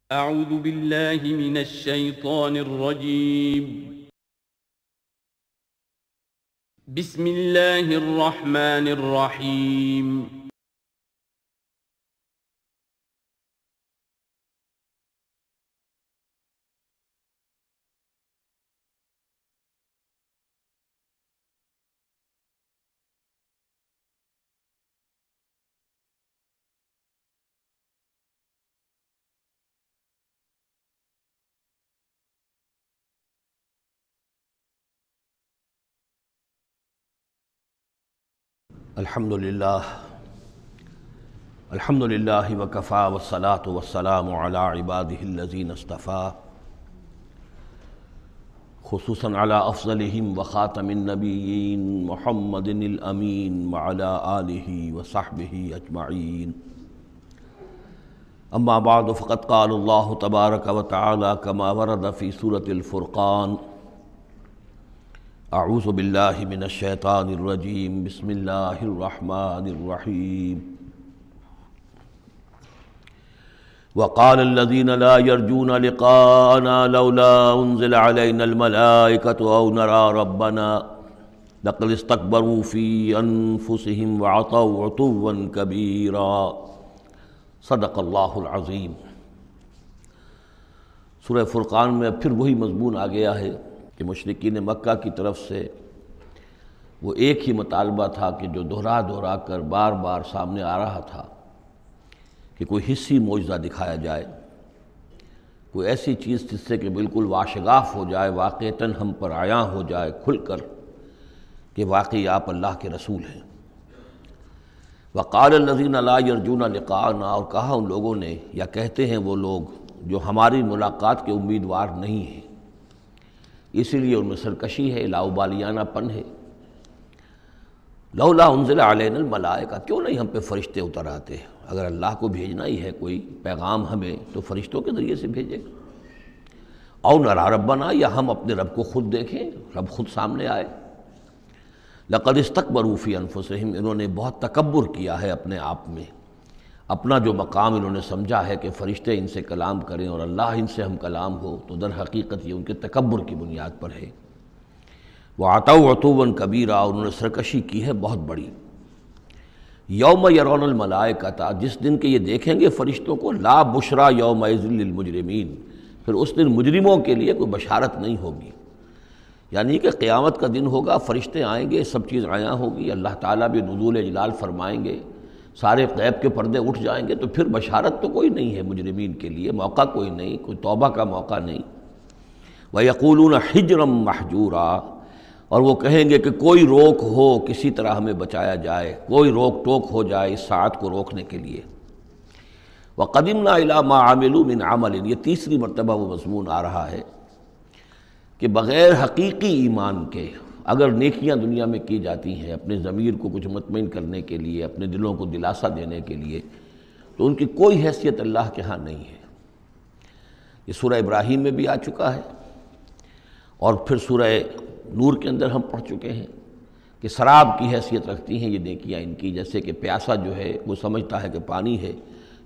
اعوذ باللہ من الشیطان الرجیم بسم اللہ الرحمن الرحیم الحمد للہ وکفا والصلاة والسلام علی عباده الذین اصطفیٰ خصوصاً علی افضلہم وخاتم النبیین محمد الامین وعلی آلہ وصحبہ اجمعین اما بعد فقد قال اللہ تبارک وتعالی کما ورد فی سورة الفرقان اعوذ باللہ من الشیطان الرجیم بسم اللہ الرحمن الرحیم وقال الذين لا يرجون لقاءنا لولا انزل علينا الملائكة او نرى ربنا لقد استكبروا في انفسهم وعتوا عتوا كبيرا صدق اللہ العظیم۔ سورہ فرقان میں پھر وہی مضمون آ گیا ہے کہ مشرکین مکہ کی طرف سے وہ ایک ہی مطالبہ تھا کہ جو دہرا دہرا کر بار بار سامنے آ رہا تھا کہ کوئی حصی معجزہ دکھایا جائے، کوئی ایسی چیز جس سے کہ بالکل واشگاف ہو جائے، واقعتاً ہم پر عیاں ہو جائے کھل کر کہ واقعی آپ اللہ کے رسول ہیں۔ وقال الذین لا یرجون لقاءنا، اور کہا ان لوگوں نے، یا کہتے ہیں وہ لوگ جو ہماری ملاقات کے امیدوار نہیں ہیں، اسی لیے ان میں سرکشی ہے، لاؤبالیانہ پن ہے۔ لولا انزل علینا الملائکہ، کیوں نہیں ہم پہ فرشتے اتر آتے؟ اگر اللہ کو بھیجنا ہی ہے کوئی پیغام ہمیں تو فرشتوں کے ذریعے سے بھیجے گا۔ او نری ربنا، یا ہم اپنے رب کو خود دیکھیں، رب خود سامنے آئے۔ لقد استکبروا فی انفسہم، انہوں نے بہت تکبر کیا ہے اپنے آپ میں، اپنا جو مقام انہوں نے سمجھا ہے کہ فرشتے ان سے کلام کریں اور اللہ ان سے ہم کلام ہو، تو در حقیقت یہ ان کے تکبر کی بنیاد پر ہے۔ وعتوا عتوا کبیرا، انہوں نے سرکشی کی ہے بہت بڑی۔ یوم یرون الملائکۃ، جس دن کے یہ دیکھیں گے فرشتوں کو، لا بشرا یومئذ للمجرمین، پھر اس دن مجرموں کے لیے کوئی بشارت نہیں ہوگی۔ یعنی کہ قیامت کا دن ہوگا، فرشتے آئیں گے، سب چیز عیاں ہوگی، اللہ تعالیٰ بھی نزول جلال فرمائیں گے، سارے غیب کے پردے اٹھ جائیں گے، تو پھر بشارت تو کوئی نہیں ہے مجرمین کے لیے، موقع کوئی نہیں، کوئی توبہ کا موقع نہیں۔ وَيَقُولُونَ حِجْرًا مَحْجُورًا، اور وہ کہیں گے کہ کوئی روک ہو، کسی طرح ہمیں بچایا جائے، کوئی روک ٹوک ہو جائے اس ساعت کو روکنے کے لیے۔ وَقَدِمْنَا إِلَىٰ مَا عَمِلُوا مِنْ عَمَلٍ، یہ تیسری مرتبہ وہ مضمون آ رہا ہے کہ بغیر حقیقی ایمان کے اگر نیکیاں دنیا میں کی جاتی ہیں اپنے ضمیر کو کچھ مطمئن کرنے کے لیے، اپنے دلوں کو دلاسا دینے کے لیے، تو ان کی کوئی حیثیت اللہ کے ہاں نہیں ہے۔ یہ سورہ ابراہیم میں بھی آ چکا ہے، اور پھر سورہ نور کے اندر ہم پڑھ چکے ہیں کہ سراب کی حیثیت رکھتی ہیں یہ نیکیاں ان کی، جیسے کہ پیاسا جو ہے وہ سمجھتا ہے کہ پانی ہے،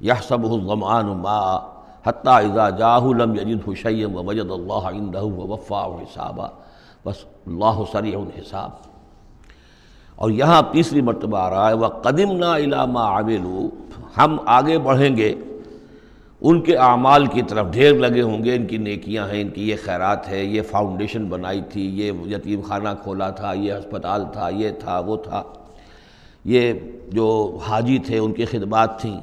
یحسبہ الظمآن ماء حتی اذا جاءہ لم یجدہ شیئا ووجد اللہ عندہ ووفاہ حسابا، بس اللہ سریع الحساب۔ اور یہاں تیسری مرتبہ آ رہا ہے وَقَدِمْنَا إِلَىٰ مَا عَمِلُوا، ہم آگے بڑھیں گے ان کے اعمال کی طرف، ڈھیر لگے ہوں گے، ان کی نیکیاں ہیں، ان کی یہ خیرات ہے، یہ فاؤنڈیشن بنائی تھی، یہ یتیم خانہ کھولا تھا، یہ ہسپتال تھا، یہ تھا وہ تھا، یہ جو حاجی تھے ان کی خدمات تھیں۔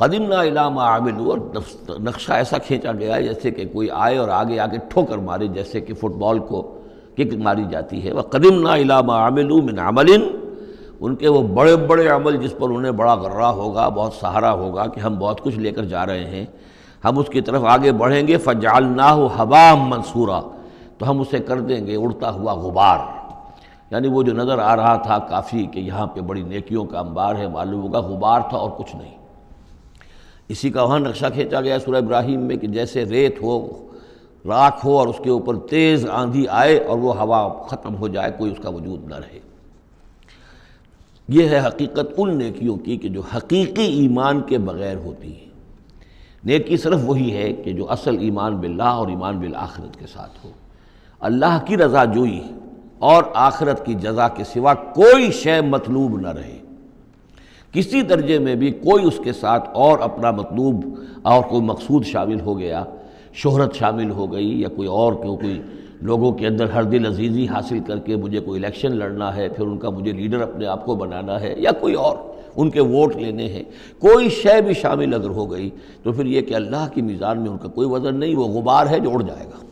قدمنا الی ما عملوا، اور نقشہ ایسا کھینچا گیا جیسے کہ کوئی آئے اور آگے آگے ٹھوکر مارے، جیسے کہ فٹ بال کو کک ماری جاتی ہے۔ وقدمنا الی ما عملوا من عمل، ان کے وہ بڑے بڑے عمل جس پر انہیں بڑا غرہ ہوگا، بہت سہارا ہوگا کہ ہم بہت کچھ لے کر جا رہے ہیں، ہم اس کی طرف آگے بڑھیں گے۔ فجعلناہ ھباء منثورا، تو ہم اسے کر دیں گے اڑتا ہوا غبار۔ یعنی وہ جو نظر آ رہا تھا کافی کہ یہاں پہ بڑی نیکیوں کا انبار ہے، معلوم ہوگا غبار تھا اور کچھ نہیں۔ اسی کا وہاں نقشہ کھینچا گیا سورہ ابراہیم میں کہ جیسے ریت ہو، راکھ ہو، اور اس کے اوپر تیز آندھی آئے اور وہ ہوا ختم ہو جائے، کوئی اس کا وجود نہ رہے۔ یہ ہے حقیقت ان نیکیوں کی کہ جو حقیقی ایمان کے بغیر ہوتی ہیں۔ نیکی صرف وہی ہے کہ جو اصل ایمان باللہ اور ایمان بالآخرت کے ساتھ ہو، اللہ کی رضا جوئی اور آخرت کی جزا کے سوا کوئی شے مطلوب نہ رہے، کسی درجے میں بھی کوئی اس کے ساتھ اور اپنا مطلوب اور کوئی مقصود شامل ہو گیا، شہرت شامل ہو گئی یا کوئی لوگوں کے اندر ہر دل عزیزی حاصل کر کے مجھے کوئی الیکشن لڑنا ہے، پھر ان کا مجھے لیڈر اپنے آپ کو بنانا ہے، یا کوئی اور ان کے ووٹ لینے ہیں، کوئی شے بھی شامل اگر ہو گئی تو پھر یہ کہ اللہ کی میزان میں ان کا کوئی وزن نہیں، وہ غبار ہے جو اڑ جائے گا۔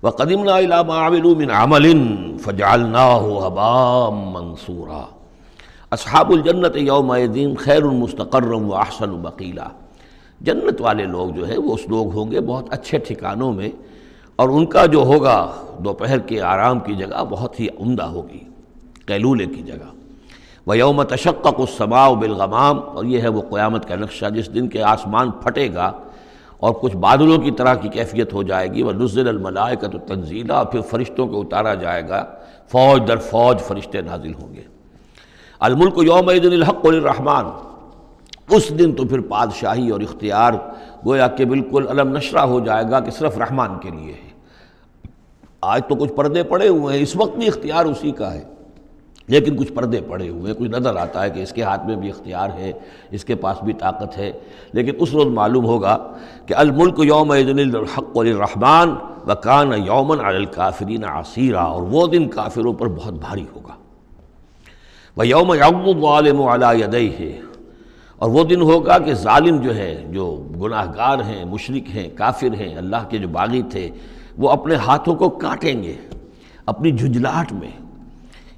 وَقَدِمْنَا إِلَىٰ مَا عَمِلُوا مِنْ عَمَلٍ فَجَعَلْنَاهُ هَبَاءً مَنْثُورًا اصحاب الجنت یومئذ خیر مستقرا واحسن مقیلا، جنت والے لوگ جو ہے وہ اس لوگ ہوں گے بہت اچھے ٹھکانوں میں، اور ان کا جو ہوگا دوپہر کے آرام کی جگہ بہت ہی عمدہ ہوگی، قیلولے کی جگہ۔ وَيَوْمَ تَشَقَّقُ السَّمَاءُ بِالْغَمَامِ، اور یہ ہے وہ قیامت کا نقشہ جس دن کے آسمان پھٹے گا اور کچھ بادلوں کی طرح کی کیفیت ہو جائے گی۔ وَنُزِّلَ الْمَلَائِكَةُ تَنزِيلًا، اور پھر فرشتوں کو اتارا جائے گا، فوج در فوج فرشتے نازل ہوں گے۔ الملک یومئذ الحق للرحمن، اس دن تو پھر بادشاہی اور اختیار گویا کہ بالکل علم نشرہ ہو جائے گا کہ صرف رحمان کے لیے ہے۔ آج تو کچھ پردے پڑے ہوئے ہیں، اس وقت بھی اختیار اسی کا ہے، لیکن کچھ پردے پڑے ہوئے ہیں، کچھ نظر آتا ہے کہ اس کے ہاتھ میں بھی اختیار ہے، اس کے پاس بھی طاقت ہے، لیکن اس روز معلوم ہوگا کہ الملک یومئذ الحق للرحمن وکان یوما علی الکافرین عسیرا، اور وہ دن کافروں پر بہت بھاری ہوگا۔ وَيَوْمَ يَعُضُّ الظَّالِمُ عَلَىٰ يَدَيْهِ، اور وہ دن ہوگا کہ ظالم جو ہے، جو گناہ گار ہیں، مشرک ہیں، کافر ہیں، اللہ کے جو باغی تھے، وہ اپنے ہاتھوں کو کاٹیں گے اپنی جھنجھلاہٹ میں۔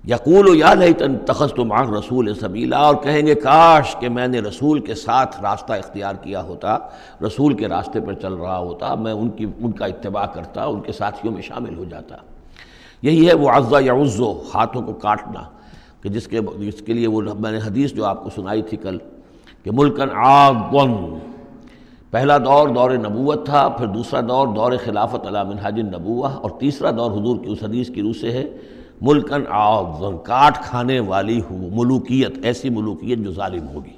یقول یا لیتنی اتخذت مع الرسول سبیلا، اور کہیں گے کاش کہ میں نے رسول کے ساتھ راستہ اختیار کیا ہوتا، رسول کے راستے پر چل رہا ہوتا، میں ان کا اتباع کرتا، ان کے ساتھیوں میں شامل ہو جاتا۔ یہی ہے وہ عض یعض، ہاتھوں کو کاٹنا، کہ جس کے لیے وہ میں نے حدیث جو آپ کو سنائی تھی کل کہ ملکن عاضًا، پہلا دور دور نبوت تھا، پھر دوسرا دور خلافت علی منہاج النبوہ، اور تیسرا دور حضور کی اس حدیث کی روح سے ہے ملکن عاضًا، کاٹ کھانے والی ملوکیت، ایسی ملوکیت جو ظالم ہوگی۔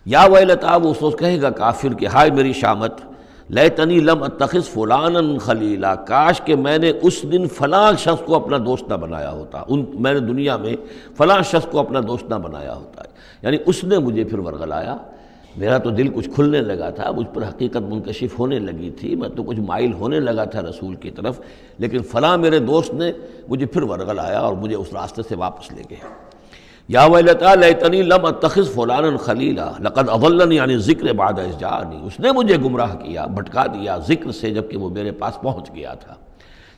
یا ویلتا، وہ سوچ کہے گا کافر کہ ہائے میری شامت، لیتنی لم اتخذ فلانا خلیلا، کاش کہ میں نے اس دن فلاں شخص کو اپنا دوست نہ بنایا ہوتا، میں نے دنیا میں فلاں شخص کو اپنا دوست نہ بنایا ہوتا، یعنی اس نے مجھے پھر ورغلایا، میرا تو دل کچھ کھلنے لگا تھا، مجھ پر حقیقت منکشف ہونے لگی تھی، میں تو کچھ مائل ہونے لگا تھا رسول کی طرف، لیکن فلاں میرے دوست نے مجھے پھر ورغلایا اور مجھے اس راستے سے واپس لے گئے۔ یا ویلتا لیتنی لم اتخذ فلانا خلیلا لقد اضلنی عن الذکر بعد اذ جاءنی، اس نے مجھے گمراہ کیا، بھٹکا دیا ذکر سے جب کہ وہ میرے پاس پہنچ گیا تھا۔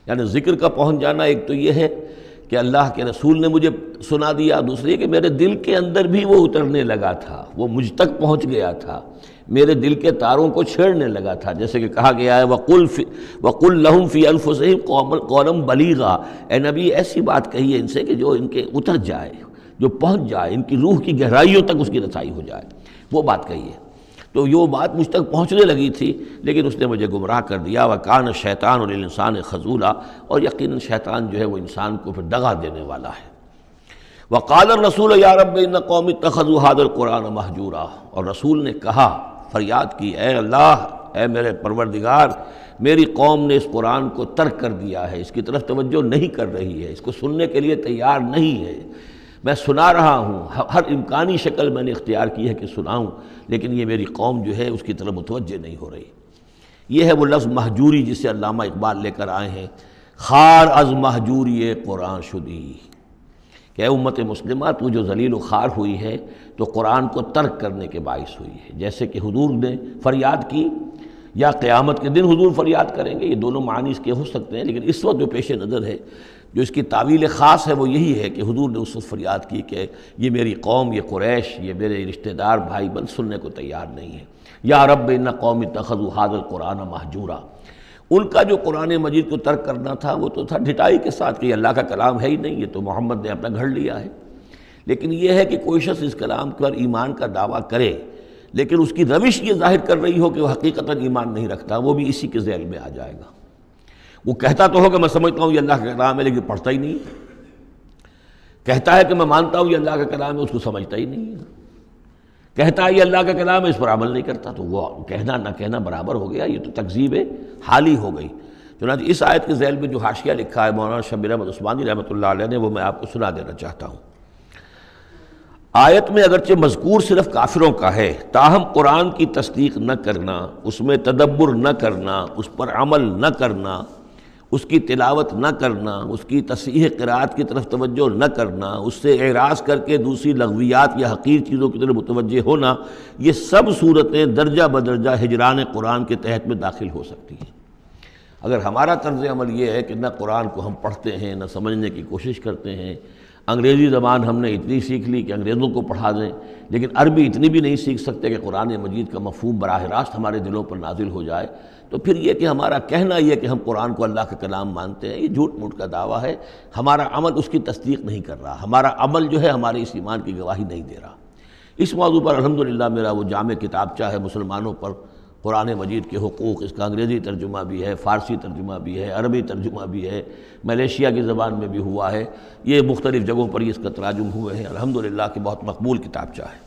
یعنی ذکر کا پہنچ جانا ایک تو یہ ہے کہ اللہ کے رسول نے مجھے سنا دیا، دوسری کہ میرے دل کے اندر بھی وہ اترنے لگا تھا، وہ مجھ تک پہنچ گیا تھا، میرے دل کے تاروں کو چھیڑنے لگا تھا، جیسے کہ کہا گیا ہے وَقُلْ لَهُمْ فِي أَنفُسِهِمْ قَوْلًا بَلِيغًا، اے نبی ایسی بات کہیے ان سے کہ جو ان کے اتر جائے، جو پہنچ جائے، ان کی روح کی گہرائیوں تک اس کی رسائی ہو جائے، وہ بات کہیے۔ تو یہ بات مجھ تک پہنچنے لگی تھی، لیکن اس نے مجھے گمراہ کر دیا۔ وَكَانَ الشَّيْطَانُ لِلْإِنسَانِ خَذُولًا، اور یقیناً شیطان جو ہے وہ انسان کو پھر دغا دینے والا ہے۔ وَقَالَ الرَّسُولُ يَا رَبِّ إِنَّ قَوْمِي اتَّخَذُوا هَٰذَا الْقُرْآنَ مَهْجُورًا، اور رسول نے کہا، فریاد کی، اے اللہ، اے میرے پروردگار، میری قوم نے اس قرآن کو ترک کر دیا ہے، اس کی طرف توجہ نہیں کر رہی ہے، اس کو سننے کے لیے تیار نہیں ہے۔ میں سنا رہا ہوں، ہر امکانی شکل میں نے اختیار کی ہے کہ سناؤں، لیکن یہ میری قوم جو ہے اس کی طرف متوجہ نہیں ہو رہی۔ یہ ہے وہ لفظ مہجوری جسے علامہ اقبال لے کر آئے ہیں، خار از مہجوری قرآن شدی، کہ اے امت مسلمہ تو جو ذلیل و خوار ہوئی ہے تو قرآن کو ترک کرنے کے باعث ہوئی ہے۔ جیسے کہ حضور نے فریاد کی، یا قیامت کے دن حضور فریاد کریں گے، یہ دونوں معنی اس کے ہو سکتے ہیں، لیکن اس وقت جو پیش نظر ہے، جو اس کی تعویل خاص ہے، وہ یہی ہے کہ حضور نے اس وقت فریاد کی کہ یہ میری قوم، یہ قریش، یہ میرے رشتہ دار بھائی بند سننے کو تیار نہیں ہے۔ یا رب ان قوم اتخذوا هذا القرآن مہجورا، ان کا جو قرآن مجید کو ترک کرنا تھا وہ تو تھا ڈھٹائی کے ساتھ کہ یہ اللہ کا کلام ہے ہی نہیں، یہ تو محمد نے اپنا گھڑ لیا ہے۔ لیکن یہ ہے کہ کوئی شخص اس کلام پر ایمان کا دعویٰ کرے، لیکن اس کی روش یہ ظاہر کر رہی ہو کہ وہ حقیقتاً ایمان نہیں رکھتا، وہ بھی اسی کے ذیل میں آ جائے گا۔ وہ کہتا تو ہوگا میں سمجھتا ہوں یہ اللہ کا کلام ہے، لیکن پڑھتا ہی نہیں، کہتا ہے کہ میں مانتا ہوں یہ اللہ کا کلام ہے، اس کو سمجھتا ہی نہیں ہے۔ کہتا ہے یہ اللہ کا کلام ہے، اس پر عمل نہیں کرتا، تو وہ کہنا نہ کہنا برابر ہو گیا، یہ تو تکذیب حالی ہو گئی۔ چنانچہ اس آیت کے ذیل میں جو حاشیہ لکھا ہے مولانا شبیر احمد عثمانی رحمۃ اللہ علیہ نے، وہ میں آپ کو سنا دینا چاہتا ہوں۔ آیت میں اگرچہ مذکور صرف کافروں کا ہے، تاہم قرآن کی تصدیق نہ کرنا، اس میں تدبر نہ کرنا، اس پر عمل نہ کرنا، اس کی تلاوت نہ کرنا، اس کی تصحیح قرأت کی طرف توجہ نہ کرنا، اس سے اعراض کر کے دوسری لغویات یا حقیر چیزوں کی طرف متوجہ ہونا، یہ سب صورتیں درجہ بدرجہ ہجران قرآن کے تحت میں داخل ہو سکتی ہیں۔ اگر ہمارا طرز عمل یہ ہے کہ نہ قرآن کو ہم پڑھتے ہیں، نہ سمجھنے کی کوشش کرتے ہیں، انگریزی زبان ہم نے اتنی سیکھ لی کہ انگریزوں کو پڑھا دیں، لیکن عربی اتنی بھی نہیں سیکھ سکتے کہ قرآن مجید کا مفہوم براہ راست ہمارے دلوں پر نازل ہو جائے، تو پھر یہ کہ ہمارا کہنا یہ کہ ہم قرآن کو اللہ کا کلام مانتے ہیں، یہ جھوٹ موٹ کا دعویٰ ہے۔ ہمارا عمل اس کی تصدیق نہیں کر رہا، ہمارا عمل جو ہے ہمارے اس ایمان کی گواہی نہیں دے رہا۔ اس موضوع پر الحمدللہ میرا وہ جامع کتابچہ ہے مسلمانوں پر قرآن مجید کے حقوق، اس کا انگریزی ترجمہ بھی ہے، فارسی ترجمہ بھی ہے، عربی ترجمہ بھی ہے، ملیشیا کی زبان میں بھی ہوا ہے، یہ مختلف جگہوں پر اس کا تراجم ہوئے ہیں، الحمدللہ کہ بہت مقبول کتابچہ ہے۔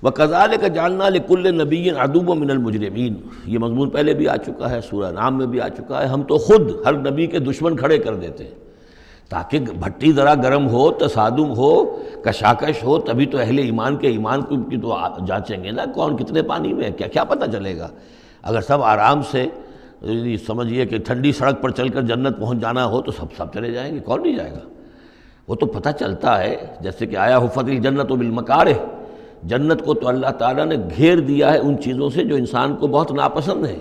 وَكَذَلِكَ جَعَلْنَا لِكُلِّ نَبِيٍّ عَدُوًّا مِّنَ الْمُجْرِمِينَ، یہ مضمون پہلے بھی آ چکا ہے، سورہ نام میں بھی آ چکا ہے۔ ہم تو خود ہر نبی کے دشمن کھڑے کر دیتے ہیں تاکہ بھٹی ذرا گرم ہو، تصادم ہو، کشاکش ہو، تبھی تو اہل ایمان کے ایمان کی تو جانچیں گے نا کون کتنے پانی میں ہے، کیا پتہ چلے گا۔ اگر سب آرام سے سمجھیے کہ ٹھنڈی سڑک پر چل کر جنت پہنچ جانا ہو تو سب چلے جائیں گے، کون نہیں جائے گا؟ وہ تو پتہ چلتا ہے، جیسے کہ آیا حفت الجنت بالمکارہ، جنت کو تو اللہ تعالیٰ نے گھیر دیا ہے ان چیزوں سے جو انسان کو بہت ناپسند ہیں۔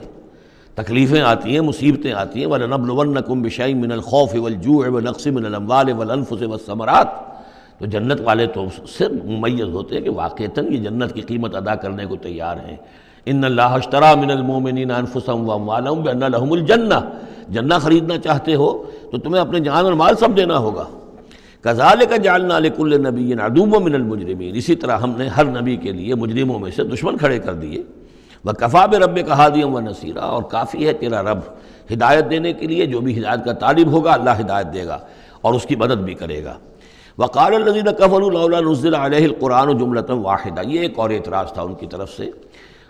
تکلیفیں آتی ہیں، مصیبتیں آتی ہیں، وَلَنَبْلُوَنَّكُمْ بِشَيْءٍ مِّنَ الْخَوْفِ وَالْجُوعِ وَنَقْصٍ مِّنَ الْأَمْوَالِ وَالْأَنفُسِ وَالثَّمَرَاتِ، تو جنت والے تو سے ممیز ہوتے ہیں کہ واقعتاً یہ جنت کی قیمت ادا کرنے کو تیار ہیں۔ إِنَّ اللَّهَ اشْتَرَىٰ مِنَ الْمُؤْمِنِينَ أَنفُسَهُمْ وَأَمْوَالَهُمْ بِأَنَّ لَهُمُ الْجَنَّةَ، جنت خریدنا چاہتے ہو تو تمہیں اپنے جان اور مال سب دینا ہوگا۔ كَذَلِكَ جَعَلْنَا لِكُلِّ نَبِيٍّ عَدُوًّا مِّنَ الْمُجْرِمِينَ، اسی طرح ہم نے ہر نبی کے لیے مجرموں میں سے دشمن کھڑے کر دیے۔ وَكَفَىٰ بِرَبِّكَ هَادِيًا وَنَصِيرًا، اور کافی ہے تیرا رب ہدایت دینے کے لیے، جو بھی ہدایت کا طالب ہوگا اللہ ہدایت دے گا اور اس کی مدد بھی کرے گا۔ وَقَالَ الَّذِينَ كَفَرُوا لَوْلَا نُزِّلَ عَلَيْهِ الْقُرْآنُ جُمْلَةً وَاحِدَةً، یہ ایک اور اعتراض تھا ان کی طرف سے،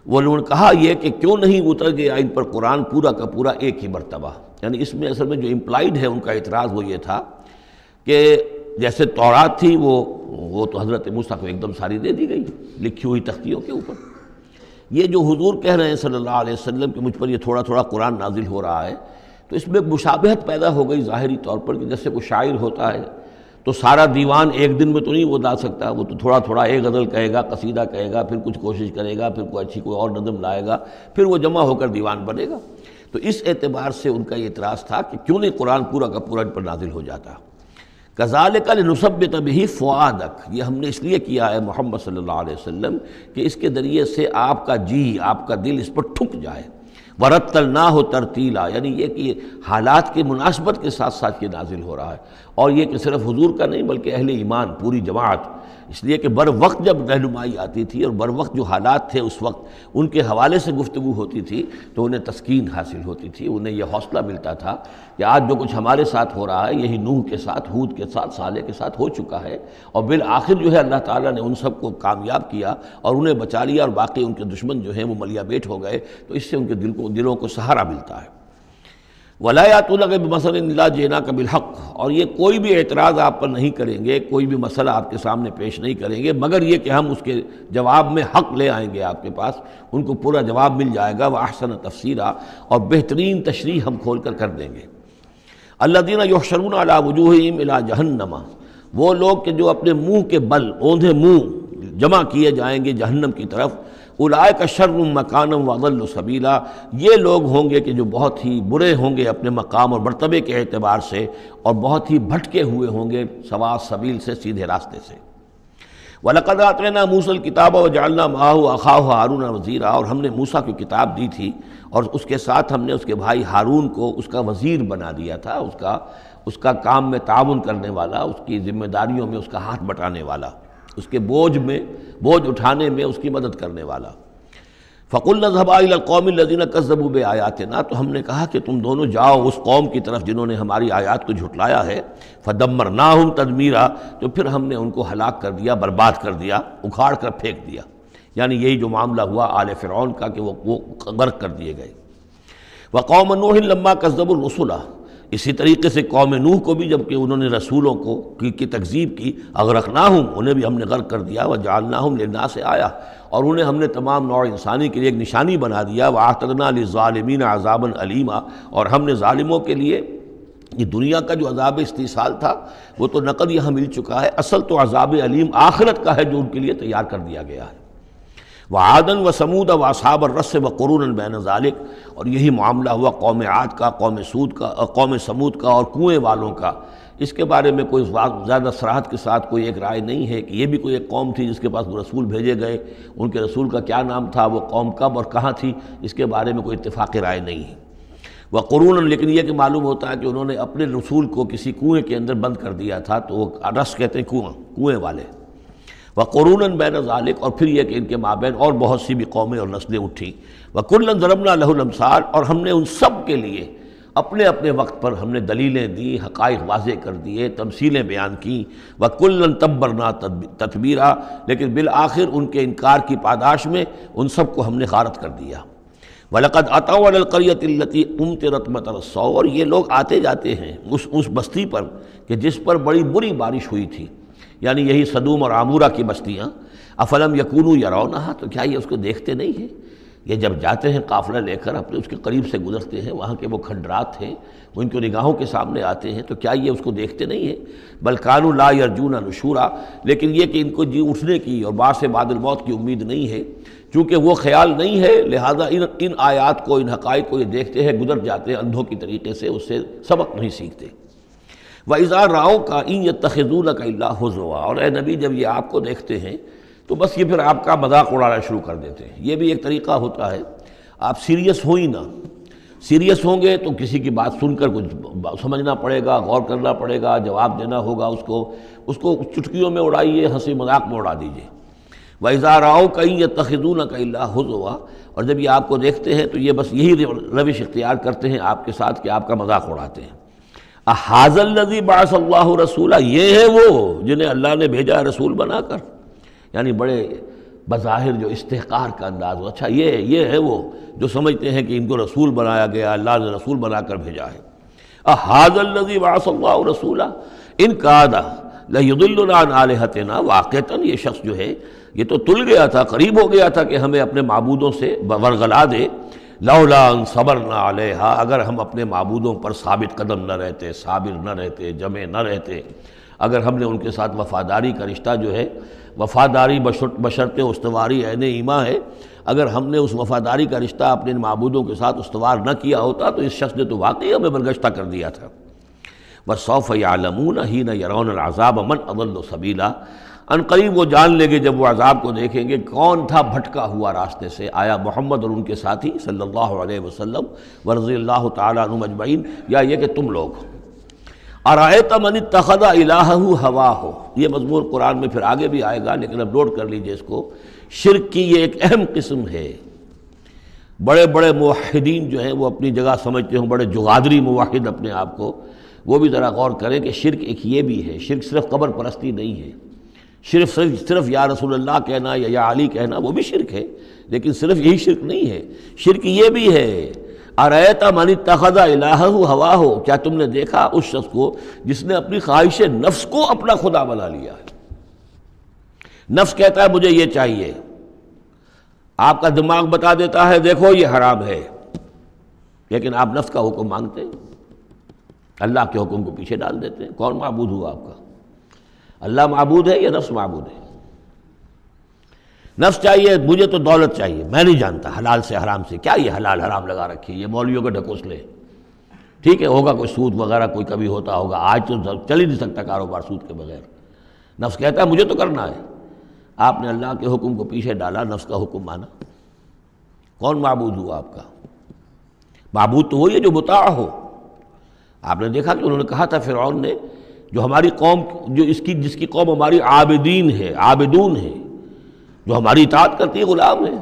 وہ لوگوں نے کہا یہ کہ کیوں نہیں اتر گیا ان پر قرآن پورا کا پورا ایک ہی مرتبہ، یعنی اس میں اصل میں جو امپلائڈ ہے ان کا اعتراض وہ یہ تھا کہ جیسے تورات تھی وہ تو حضرت موسیٰ کو ایک دم ساری دے دی گئی لکھی ہوئی تختیوں کے اوپر، یہ جو حضور کہہ رہے ہیں صلی اللہ علیہ وسلم کہ مجھ پر یہ تھوڑا تھوڑا قرآن نازل ہو رہا ہے، تو اس میں مشابہت پیدا ہو گئی ظاہری طور پر کہ جیسے کوئی شاعر ہوتا ہے تو سارا دیوان ایک دن میں تو نہیں وہ لا سکتا، وہ تو تھوڑا تھوڑا ایک غزل کہے گا، قصیدہ کہے گا، پھر کچھ کوشش کرے گا، پھر کوئی اچھی کوئی اور نظم لائے گا، پھر وہ جمع ہو کر دیوان بنے گا۔ تو اس اعتبار سے ان کا یہ اعتراض تھا کہ کیوں نہیں قرآن پورا کا پورا ان پر نازل ہو جاتا۔ كَذَلِكَ لِنُثَبِّتَ بِهِ فُؤَادَكَ، یہ ہم نے اس لیے کیا ہے محمد صلی اللہ علیہ وسلم کہ اس کے ذریعے سے آپ کا جی، آپ کا دل اس پر ٹھک جائے۔ وَرَتَّلْنَاهُ تَرْتِيلًا، یعنی یہ کہ حالات کی مناسبت کے ساتھ ساتھ یہ نازل ہو رہا ہے، اور یہ کہ صرف حضور کا نہیں بلکہ اہل ایمان پوری جماعت، اس لیے کہ بر وقت جب رہنمائی آتی تھی اور بر وقت جو حالات تھے اس وقت ان کے حوالے سے گفتگو ہوتی تھی تو انہیں تسکین حاصل ہوتی تھی، انہیں یہ حوصلہ ملتا تھا کہ آج جو کچھ ہمارے ساتھ ہو رہا ہے یہی نوح کے ساتھ، ہود کے ساتھ، صالح کے ساتھ ہو چکا ہے، اور بالآخر جو ہے اللہ تعالیٰ نے ان سب کو کامیاب کیا اور انہیں بچا لیا، اور باقی ان کے دشمن جو ہیں وہ ملیا بیٹ ہو گئے، تو اس سے ان کے دلوں کو سہارا ملتا ہے۔ وَلَا يَأْتُونَكَ بِمَثَلٍ إِلَّا جِئْنَاكَ بِالْحَقِّ، اور یہ کوئی بھی اعتراض آپ پر نہیں کریں گے، کوئی بھی مسئلہ آپ کے سامنے پیش نہیں کریں گے مگر یہ کہ ہم اس کے جواب میں حق لے آئیں گے آپ کے پاس، ان کو پورا جواب مل جائے گا، وَأَحْسَنَ تَفْسِيرًا، اور بہترین تشریح ہم کھول کر دیں گے۔ الَّذِينَ يُحْشَرُونَ عَلَىٰ وُجُوهِهِمْ إِلَىٰ جَهَنَّمَ، وہ لوگ کہ جو اپنے منہ کے بل اوندھے منہ جمع کیے جائیں گے جہنم کی طرف، اولئک شر مکانا واضل سبیلا، یہ لوگ ہوں گے کہ جو بہت ہی برے ہوں گے اپنے مقام اور مرتبے کے اعتبار سے، اور بہت ہی بھٹکے ہوئے ہوں گے سوا سبیل سے، سیدھے راستے سے۔ وَلَقَدْ آتَيْنَا مُوسَى الْكِتَابَ وَجَعَلْنَا مَعَهُ أَخَاهُ هَارُونَ وَزِيرًا، اور ہم نے موسیٰ کی کتاب دی تھی اور اس کے ساتھ ہم نے اس کے بھائی ہارون کو اس کا وزیر بنا دیا تھا، اس کا کام میں تعاون کرنے والا، اس کی ذمہ داریوں میں اس کا ہاتھ بٹانے والا، اس کے بوجھ اٹھانے میں اس کی مدد کرنے والا۔ فَقُلْنَا اذْهَبَا إِلَى الْقَوْمِ الَّذِينَ كَذَّبُوا بِآيَاتِنَا، تو ہم نے کہا کہ تم دونوں جاؤ اس قوم کی طرف جنہوں نے ہماری آیات کو جھٹلایا ہے، فَدَمَّرْنَاهُمْ تَدْمِيرًا، تو پھر ہم نے ان کو ہلاک کر دیا، برباد کر دیا، اکھاڑ کر پھینک دیا. یعنی یہی جو معاملہ ہوا آل فرعون کا کہ وہ غرق کر دیے گئے. وَقَوْمَ نُوحٍ لَمَّا كَذَّبُوا الرُّسُلَ، اسی طریقے سے قوم نوح کو بھی جب کہ انہوں نے رسولوں کی تکذیب کی، اغرقناہم، انہیں بھی ہم نے غرق کر دیا. وجعلناہم للناس آیہ، اور انہیں ہم نے تمام نوع انسانی کے لیے ایک نشانی بنا دیا. واعتدنا للظالمین عذابا علیما، اور ہم نے ظالموں کے لیے یہ دنیا کا جو عذاب استیصال تھا وہ تو نقد یہاں مل چکا ہے، اصل تو عذاب علیم آخرت کا ہے جو ان کے لیے تیار کر دیا گیا ہے. وعادا وثمود واصحاب الرس وقرونا بین ذلک، اور یہی معاملہ ہوا قوم عاد کا، قوم سمود کا اور کنویں والوں کا. اس کے بارے میں کوئی زیادہ صراحت کے ساتھ کوئی ایک رائے نہیں ہے کہ یہ بھی کوئی ایک قوم تھی جس کے پاس وہ رسول بھیجے گئے، ان کے رسول کا کیا نام تھا، وہ قوم کب اور کہاں تھی، اس کے بارے میں کوئی اتفاقی رائے نہیں ہے. وقرونا، لیکن یہ کہ معلوم ہوتا ہے کہ انہوں نے اپنے رسول کو کسی کنویں کے اندر بند کر دیا تھا، تو وہ رس کہتے ہیں کنویں والے. وقرونا بین ذالک، اور پھر یہ کہ ان کے مابین اور بہت سی بھی قومیں اور نسلیں اٹھیں. وکلا ضربنا لہ الامثال، اور ہم نے ان سب کے لیے اپنے اپنے وقت پر ہم نے دلیلیں دی، حقائق واضح کر دیے، تمثیلیں بیان کیں. وکلا تبرنا تتبیرا، لیکن بالآخر ان کے انکار کی پاداش میں ان سب کو ہم نے غارت کر دیا. وَلَقَدْ أَتَوْا عَلَى الْقَرْيَةِ الَّتِي أُمْطِرَتْ مَطَرَ السَّوْءِ، اور یہ لوگ آتے جاتے ہیں اس بستی پر کہ جس پر بڑی بری بارش ہوئی تھی، یعنی یہی صدوم اور عامورہ کی بستیاں. افلم یکونوا یرونہا، تو کیا یہ اس کو دیکھتے نہیں ہیں؟ یہ جب جاتے ہیں قافلہ لے کر اپنے اس کے قریب سے گزرتے ہیں، وہاں کے وہ کھنڈرات ہیں وہ ان کی نگاہوں کے سامنے آتے ہیں، تو کیا یہ اس کو دیکھتے نہیں ہیں؟ بل کانوا لا یرجون نشورا، لیکن یہ کہ ان کو جی اٹھنے کی اور بعد سے بعد الموت کی امید نہیں ہے، چونکہ وہ خیال نہیں ہے، لہذا ان آیات کو، ان حقائق کو یہ دیکھتے ہیں، گزر جاتے ہیں اندھوں کی طریقے سے، اس سے سبق نہیں سیکھتے. وَإِذَا رَأَوْكَ إِن يَتَّخِذُونَكَ إِلَّا هُزُوًا، اور اے نبی جب یہ آپ کو دیکھتے ہیں تو بس یہ پھر آپ کا مذاق اڑانا شروع کر دیتے ہیں. یہ بھی ایک طریقہ ہوتا ہے، آپ سیریس ہو ہی نہ، سیریس ہوں گے تو کسی کی بات سن کر کچھ سمجھنا پڑے گا، غور کرنا پڑے گا، جواب دینا ہوگا، اس کو چٹکیوں میں اڑائیے، ہنسی مذاق میں اڑا دیجیے. وَإِذَا رَأَوْكَ إِن يَتَّخِذُونَكَ إِلَّا هُزُوًا، اور جب یہ آپ کو دیکھتے ہیں تو یہ بس یہی روش اختیار کرتے ہیں آپ کے ساتھ کہ آپ کا مذاق اڑاتے ہیں. اَهَٰذَا الَّذِي بَعَثَ اللَّهُ رَسُولًا، یہ ہے وہ جنہیں اللہ نے بھیجا رسول بنا کر، یعنی بڑے بظاہر جو استحقار کا انداز ہو. اچھا یہ ہے وہ جو سمجھتے ہیں کہ ان کو رسول بنایا گیا، اللہ نے رسول بنا کر بھیجا ہے. اَهَٰذَا الَّذِي بَعَثَ اللَّهُ رَسُولًا إِن كَادَ لَيُضِلُّنَا عَنْ آلِهَتِنَا، واقعتاً یہ شخص جو ہے یہ تو تل گیا تھا، قریب ہو گیا تھا کہ ہمیں اپنے معبودوں سے ورغلا دے. لولا ان صبرنا علیہا، اگر ہم اپنے معبودوں پر ثابت قدم نہ رہتے، صابر نہ رہتے، جمع نہ رہتے، اگر ہم نے ان کے ساتھ وفاداری کا رشتہ جو ہے، وفاداری بشرط استواری عین ایمان ہے، اگر ہم نے اس وفاداری کا رشتہ اپنے معبودوں کے ساتھ استوار نہ کیا ہوتا تو اس شخص نے تو واقعی ہمیں برگشتہ کر دیا تھا. وَسَوْفَ يَعْلَمُونَ حِينَ يَرَوْنَ الْعَذَابَ مَنْ أَضَلُّ سَبِيلًا، ان قریب وہ جان لیں گے جب وہ عذاب کو دیکھیں گے کون تھا بھٹکا ہوا راستے سے. آیا محمد اور ان کے ساتھی صلی اللہ علیہ وسلم ورضی اللہ تعالیٰ عنہم اجمعین، یا یہ کہ تم لوگ. ارأیت من اتخذ الہہ ہواہ، یہ مضمون قرآن میں پھر آگے بھی آئے گا، لیکن اب نوٹ کر لیجئے اس کو. شرک کی یہ ایک اہم قسم ہے. بڑے بڑے موحدین جو ہیں وہ اپنی جگہ سمجھتے ہوں، بڑے جغادری موحد اپنے آپ کو، وہ بھی ذرا غور کریں کہ شرک ایک یہ بھی ہے. شرک صرف قبر پرستی نہیں ہے، صرف یا رسول اللہ کہنا یا علی کہنا وہ بھی شرک ہے، لیکن صرف یہی شرک نہیں ہے، شرک یہ بھی ہے. ارأیت من اتخذ الہہ ہواہ، کیا تم نے دیکھا اس شخص کو جس نے اپنی خواہش نفس کو اپنا خدا بنا لیا ہے. نفس کہتا ہے مجھے یہ چاہیے، آپ کا دماغ بتا دیتا ہے دیکھو یہ حرام ہے، لیکن آپ نفس کا حکم مانگتے ہیں، اللہ کے حکم کو پیچھے ڈال دیتے ہیں. کون معبود ہوا آپ کا؟ اللہ معبود ہے یا نفس معبود ہے؟ نفس چاہیے مجھے تو دولت چاہیے، میں نہیں جانتا حلال سے حرام سے، کیا یہ حلال حرام لگا رکھی، یہ مولویوں کے ڈھکوسلے. ٹھیک ہے ہوگا کوئی سود وغیرہ کوئی کبھی ہوتا ہوگا، آج تو چل ہی نہیں سکتا کاروبار سود کے بغیر. نفس کہتا ہے مجھے تو کرنا ہے، آپ نے اللہ کے حکم کو پیچھے ڈالا، نفس کا حکم مانا. کون معبود ہوا آپ کا؟ معبود تو وہی ہے جو مطاع ہو. آپ نے دیکھا کہ انہوں نے کہا تھا فرعون نے، جو ہماری قوم جو جس کی قوم ہماری عابدین ہے، عابدون ہے، جو ہماری اطاعت کرتی ہے، غلام ہے.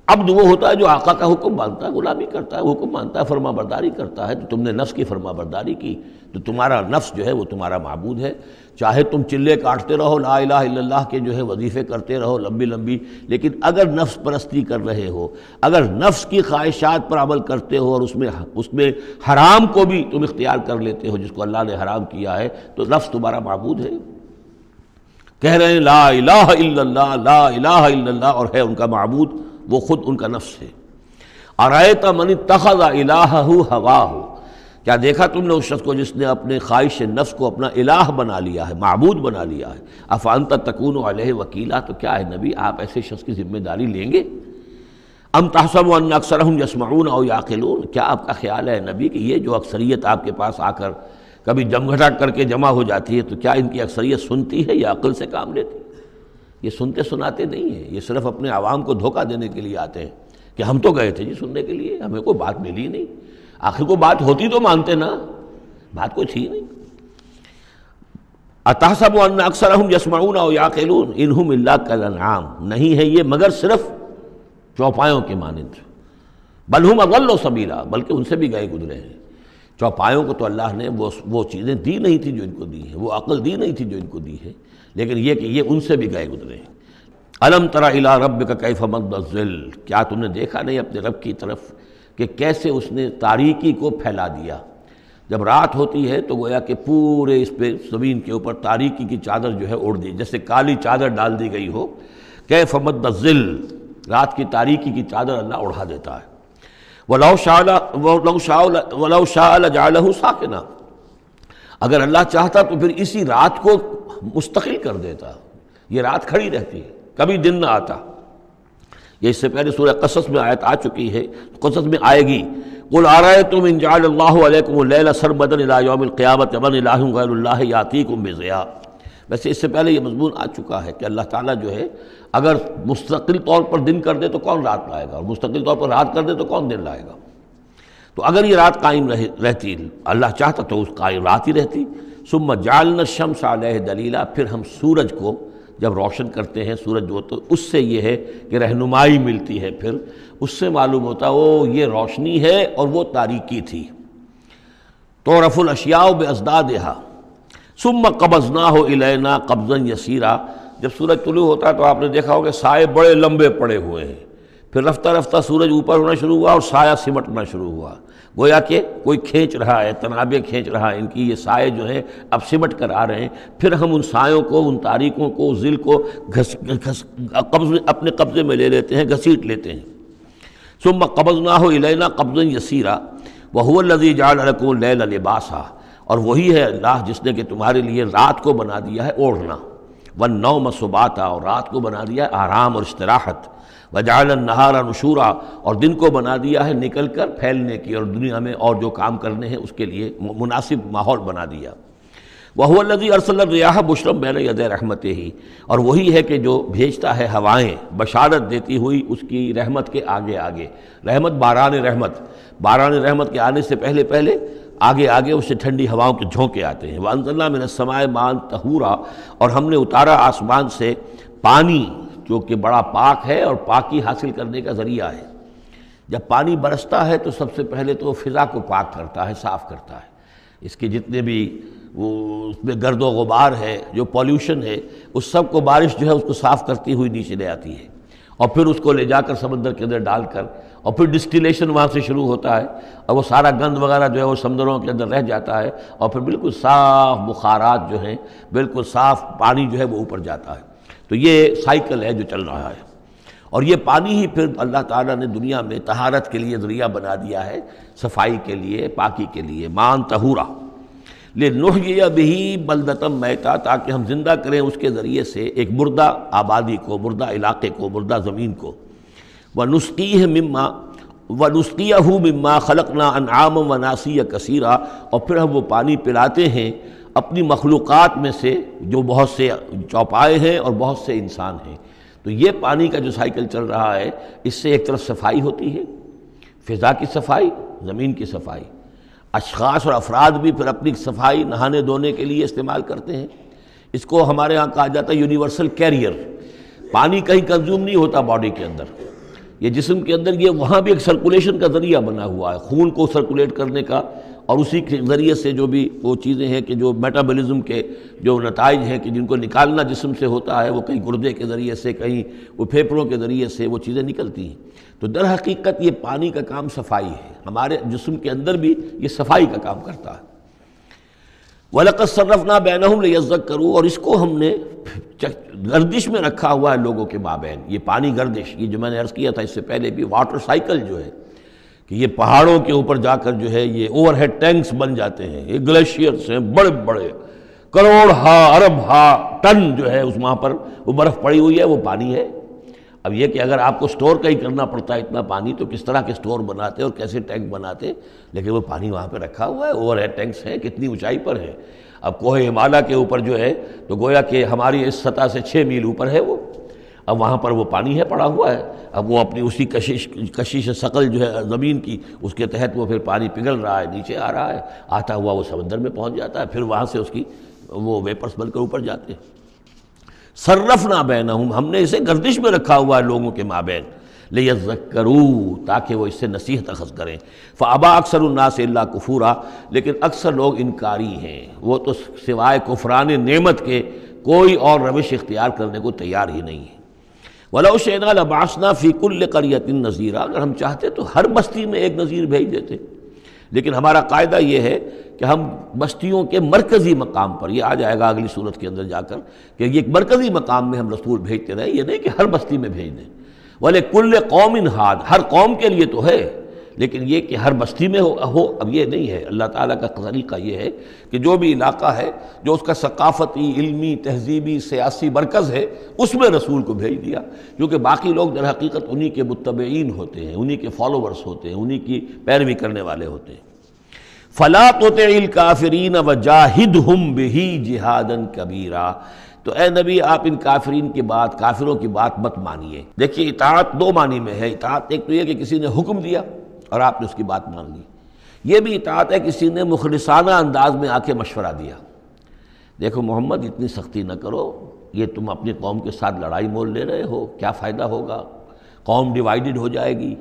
عبد وہ ہوتا ہے جو آقا کا حکم مانتا ہے، غلامی کرتا ہے، حکم مانتا ہے، فرما برداری کرتا ہے۔ تو تم نے نفس کی فرما برداری کی تو تمہارا نفس جو ہے وہ تمہارا معبود ہے۔ چاہے تم چلے کاٹتے رہو، لا الہ الا اللہ کے جو ہے وظیفے کرتے رہو لمبی لمبی، لیکن اگر نفس پرستی کر رہے ہو، اگر نفس کی خواہشات پر عمل کرتے ہو اور اس میں حرام کو بھی تم اختیار کر لیتے ہو جس کو اللہ نے حرام کیا ہے، تو نفس تمہارا معبود ہے۔ کہہ رہے ہیں لا الہ الا اللہ، لا الہ الا اللہ، اور ہے ان کا معبود وہ خود ان کا نفس ہے۔ ارأیت من اتخذ الہہ ہواہ، کیا دیکھا تم نے اس شخص کو جس نے اپنے خواہش نفس کو اپنا الہ بنا لیا ہے، معبود بنا لیا ہے۔ افانت تکون علیہ وکیلا، تو کیا ہے نبی آپ ایسے شخص کی ذمہ داری لیں گے؟ ام تحسب ان اکثرهم یسمعون او یعقلون، کیا آپ کا خیال ہے نبی کہ یہ جو اکثریت آپ کے پاس آ کر کبھی جمگھٹا کر کے جمع ہو جاتی ہے، تو کیا ان کی اکثریت سنتی ہے یا عقل سے کام لیتی ہے؟ یہ سنتے سناتے نہیں ہیں، یہ صرف اپنے عوام کو دھوکہ دینے کے لیے آتے ہیں کہ ہم تو گئے تھے جی سننے کے لیے، ہمیں کوئی بات ملی نہیں۔ آخر کو بات ہوتی تو مانتے نا، بات کوئی تھی نہیں۔ اتحسب ان اکثرهم یسمعون او یعقلون انہم الا کالانعام، نہیں ہے یہ مگر صرف چوپایوں کے مانند، بل ہم اضل سبیلا، بلکہ ان سے بھی گئے گزرے ہیں۔ چوپایوں کو تو اللہ نے وہ چیزیں دی نہیں تھی جو ان کو دی ہیں، وہ عقل دی نہیں تھی جو ان کو دی ہے، لیکن یہ کہ یہ ان سے بھی گئے گزرے ہیں۔ الم تر الی ربک کیف مد الظل، کیا تم نے دیکھا نہیں اپنے رب کی طرف کہ کیسے اس نے تاریکی کو پھیلا دیا؟ جب رات ہوتی ہے تو گویا کہ پورے اس پہ زمین کے اوپر تاریکی کی چادر جو ہے اوڑھ دی، جیسے کالی چادر ڈال دی گئی ہو۔ کیف مد الظل، رات کی تاریکی کی چادر اللہ اڑھا دیتا ہے۔ وَلَوْ شَاءَ لَجَعَلَهُ سَاكِنًا، اگر اللہ چاہتا تو پھر اسی رات کو مستقل کر دیتا، یہ رات کھڑی رہتی ہے، کبھی دن نہ آتا۔ یہ اس سے پہلے سورہ قصص میں آیت آ چکی ہے، قصص میں آئے گی۔ قُلْ أَرَأَيْتُمْ إِنْ جَعَلَ اللَّهُ عَلَيْكُمُ اللَّيْلَ سَرْمَدًا إِلَىٰ يَوْمِ الْقِيَامَةِ مَنْ إِلَٰهٌ غَيْرُ اللَّهِ يَأْتِيكُمْ بِضِيَاءٍ۔ ویسے اس سے پہلے یہ مضمون آ چکا ہے کہ اللہ تعالیٰ جو ہے اگر مستقل طور پر دن کر دے تو کون رات لائے گا، اور مستقل طور پر رات کر دے تو کون دن لائے گا؟ تو اگر یہ رات قائم رہتی، اللہ چاہتا تو اس قائم رات ہی رہتی۔ ثم جعلنا الشمس علیہ دلیلا، پھر ہم سورج کو جب روشن کرتے ہیں، سورج جو تو اس سے یہ ہے کہ رہنمائی ملتی ہے، پھر اس سے معلوم ہوتا وہ یہ روشنی ہے اور وہ تاریکی تھی۔ تعرف الاشیاء بازدادها ثم قبضناہ الینا قبضا یسیرا، جب سورج طلوع ہوتا ہے تو آپ نے دیکھا ہوگا سائے بڑے لمبے پڑے ہوئے ہیں، پھر رفتہ رفتہ سورج اوپر ہونا شروع ہوا اور سایہ سمٹنا شروع ہوا، گویا کہ کوئی کھینچ رہا ہے، تنابیں کھینچ رہا ہے، ان کی یہ سائے جو ہیں اب سمٹ کر آ رہے ہیں۔ پھر ہم ان سایوں کو، ان تاریکوں کو، ظل کو اپنے قبضے میں لے لیتے ہیں، گھسیٹ لیتے ہیں۔ ثم قبضناہ الینا قبضا یسیرا وہو الذی جعل لکم اللیل لباسا، اور وہی ہے اللہ جس نے کہ تمہارے لیے رات کو بنا دیا ہے اوڑھنا، والنوم سباتا، اور رات کو بنا دیا ہے آرام اور استراحت، وجعل النہار نشورا، اور دن کو بنا دیا ہے نکل کر پھیلنے کی اور دنیا میں اور جو کام کرنے ہیں اس کے لیے مناسب ماحول بنا دیا۔ وہو الذی ارسل الرياح بشرا بین یدی رحمتہ، اور وہی ہے کہ جو بھیجتا ہے ہوائیں بشارت دیتی ہوئی اس کی رحمت کے آگے آگے۔ رحمت باران رحمت کے آنے سے پہلے پہلے آگے آگے اس سے ٹھنڈی ہواؤں کے جھونکے آتے ہیں۔ وَأَنزَلْنَا مِنَ السَّمَاءِ مَاءً طَهُورًا، اور ہم نے اتارا آسمان سے پانی جو کہ بڑا پاک ہے اور پاکی حاصل کرنے کا ذریعہ ہے۔ جب پانی برستا ہے تو سب سے پہلے تو وہ فضا کو پاک کرتا ہے، صاف کرتا ہے، اس کے جتنے بھی اس میں گرد و غبار ہے، جو پولیوشن ہے، اس سب کو بارش جو ہے اس کو صاف کرتی ہوئی نیچے لے آتی ہے، اور پھر اس کو لے جا کر سمندر کے اندر ڈال کر، اور پھر ڈسٹیلیشن وہاں سے شروع ہوتا ہے، اور وہ سارا گند وغیرہ جو ہے وہ سمندروں کے اندر رہ جاتا ہے، اور پھر بالکل صاف بخارات جو ہیں، بالکل صاف پانی جو ہے وہ اوپر جاتا ہے۔ تو یہ سائیکل ہے جو چل رہا ہے، اور یہ پانی ہی پھر اللہ تعالیٰ نے دنیا میں طہارت کے لیے ذریعہ بنا دیا ہے، صفائی کے لیے، پاکی کے لیے۔ ماء طہورا لنحیی بہ بلدۃ میتا، تاکہ ہم زندہ کریں اس کے ذریعے سے ایک مردہ آبادی کو، مردہ علاقے کو، مردہ زمین کو۔ ونسقیہ مما خلقنا انعاما وناسیا کثیرا، اور پھر ہم وہ پانی پلاتے ہیں اپنی مخلوقات میں سے جو بہت سے چوپائے ہیں اور بہت سے انسان ہیں۔ تو یہ پانی کا جو سائیکل چل رہا ہے، اس سے ایک طرف صفائی ہوتی ہے، فضا کی صفائی، زمین کی صفائی، اشخاص اور افراد بھی پھر اپنی صفائی نہانے دھونے کے لیے استعمال کرتے ہیں۔ اس کو ہمارے ہاں کہا جاتا ہے یونیورسل کیریئر۔ پانی کہیں کنزیوم نہیں ہوتا باڈی کے اندر، یہ جسم کے اندر یہ وہاں بھی ایک سرکولیشن کا ذریعہ بنا ہوا ہے، خون کو سرکولیٹ کرنے کا، اور اسی کے ذریعے سے جو بھی وہ چیزیں ہیں کہ جو میٹابولزم کے جو نتائج ہیں کہ جن کو نکالنا جسم سے ہوتا ہے، وہ کہیں گردے کے ذریعے سے، کہیں وہ پھیپھڑوں کے ذریعے سے وہ چیزیں نکلتی ہیں۔ تو در حقیقت یہ پانی کا کام صفائی ہے، ہمارے جسم کے اندر بھی یہ صفائی کا کام کرتا ہے۔ وَلَقَدْ صَرَّفْنَا بَيْنَهُمْ لِيَذَّكَّرُوا، اور اس کو ہم نے گردش میں رکھا ہوا ہے لوگوں کے مابین۔ یہ پانی گردش، یہ جو میں نے عرض کیا تھا اس سے پہلے بھی، واٹر سائیکل جو ہے کہ یہ پہاڑوں کے اوپر جا کر جو ہے یہ اوور ہیڈ ٹینکس بن جاتے ہیں، یہ گلیشیئرس ہیں بڑے بڑے، کروڑ ارب ٹن جو ہے اس وہاں پر وہ برف پڑی ہوئی ہے، وہ پانی ہے۔ اب یہ کہ اگر آپ کو سٹور کہیں کرنا پڑتا ہے اتنا پانی، تو کس طرح کے سٹور بناتے اور کیسے ٹینک بناتے، لیکن وہ پانی وہاں پہ رکھا ہوا ہے، اوور ہیڈ ٹینکس ہیں، کتنی اونچائی پر ہے۔ اب کوہ ہمالیہ کے اوپر جو ہے تو گویا کہ ہماری اس سطح سے 6 میل اوپر ہے وہ، اب وہاں پر وہ پانی ہے پڑا ہوا ہے۔ اب وہ اپنی اسی کشش ثقل جو ہے زمین کی، اس کے تحت وہ پھر پانی پگھل رہا ہے، نیچے آ رہا ہے، آتا ہوا وہ سمندر میں پہنچ جاتا ہے، پھر وہاں سے اس کی وہ ویپرز بن کر اوپر جاتے ہیں۔ صرفنا بینہم، ہم نے اسے گردش میں رکھا ہوا ہے لوگوں کے مابین، لیذکروا، تاکہ وہ اس سے نصیحت اخذ کریں۔ فابا اکثر الناس الا کفورا، لیکن اکثر لوگ انکاری ہیں، وہ تو سوائے کفران نعمت کے کوئی اور روش اختیار کرنے کو تیار ہی نہیں ہے۔ وَلَوْ شِئْنَا لَبَعَثْنَا فِي كُلِّ قَرْيَةٍ نَذِيرًا، اگر ہم چاہتے تو ہر بستی میں ایک نذیر بھیج دیتے، لیکن ہمارا قاعدہ یہ ہے کہ ہم بستیوں کے مرکزی مقام پر، یہ آ جائے گا اگلی صورت کے اندر جا کر، کہ یہ ایک مرکزی مقام میں ہم رسول بھیجتے رہے، یہ نہیں کہ ہر بستی میں بھیج دیں۔ وَلِكُلِّ قَوْمٍ ہَادٍ، ہر قوم کے لیے تو ہے، لیکن یہ کہ ہر بستی میں ہو اب یہ نہیں ہے۔ اللہ تعالیٰ کا طریقہ یہ ہے کہ جو بھی علاقہ ہے جو اس کا ثقافتی، علمی، تہذیبی، سیاسی مرکز ہے، اس میں رسول کو بھیج دیا، کیونکہ باقی لوگ در حقیقت انہی کے متبعین ہوتے ہیں، انہی کے فالوورز ہوتے ہیں، انہی کی پیروی کرنے والے ہوتے ہیں۔ فَلَا تُطِعِ الْكَافِرِينَ وَجَاهِدْهُمْ بِهِ جِهَادًا كَبِيرًا، تو اے نبی آپ ان کافرین کی بات، کافروں کی بات مت مانیے۔ دیکھیے اطاعت دو معنی میں ہے، اطاعت ایک تو یہ کہ کسی نے حکم دیا اور آپ نے اس کی بات مان لی، یہ بھی اطاعت ہے کسی نے مخلصانہ انداز میں آ کے مشورہ دیا، دیکھو محمد اتنی سختی نہ کرو، یہ تم اپنی قوم کے ساتھ لڑائی مول لے رہے ہو، کیا فائدہ ہوگا، قوم ڈیوائیڈڈ ہو جائے گی،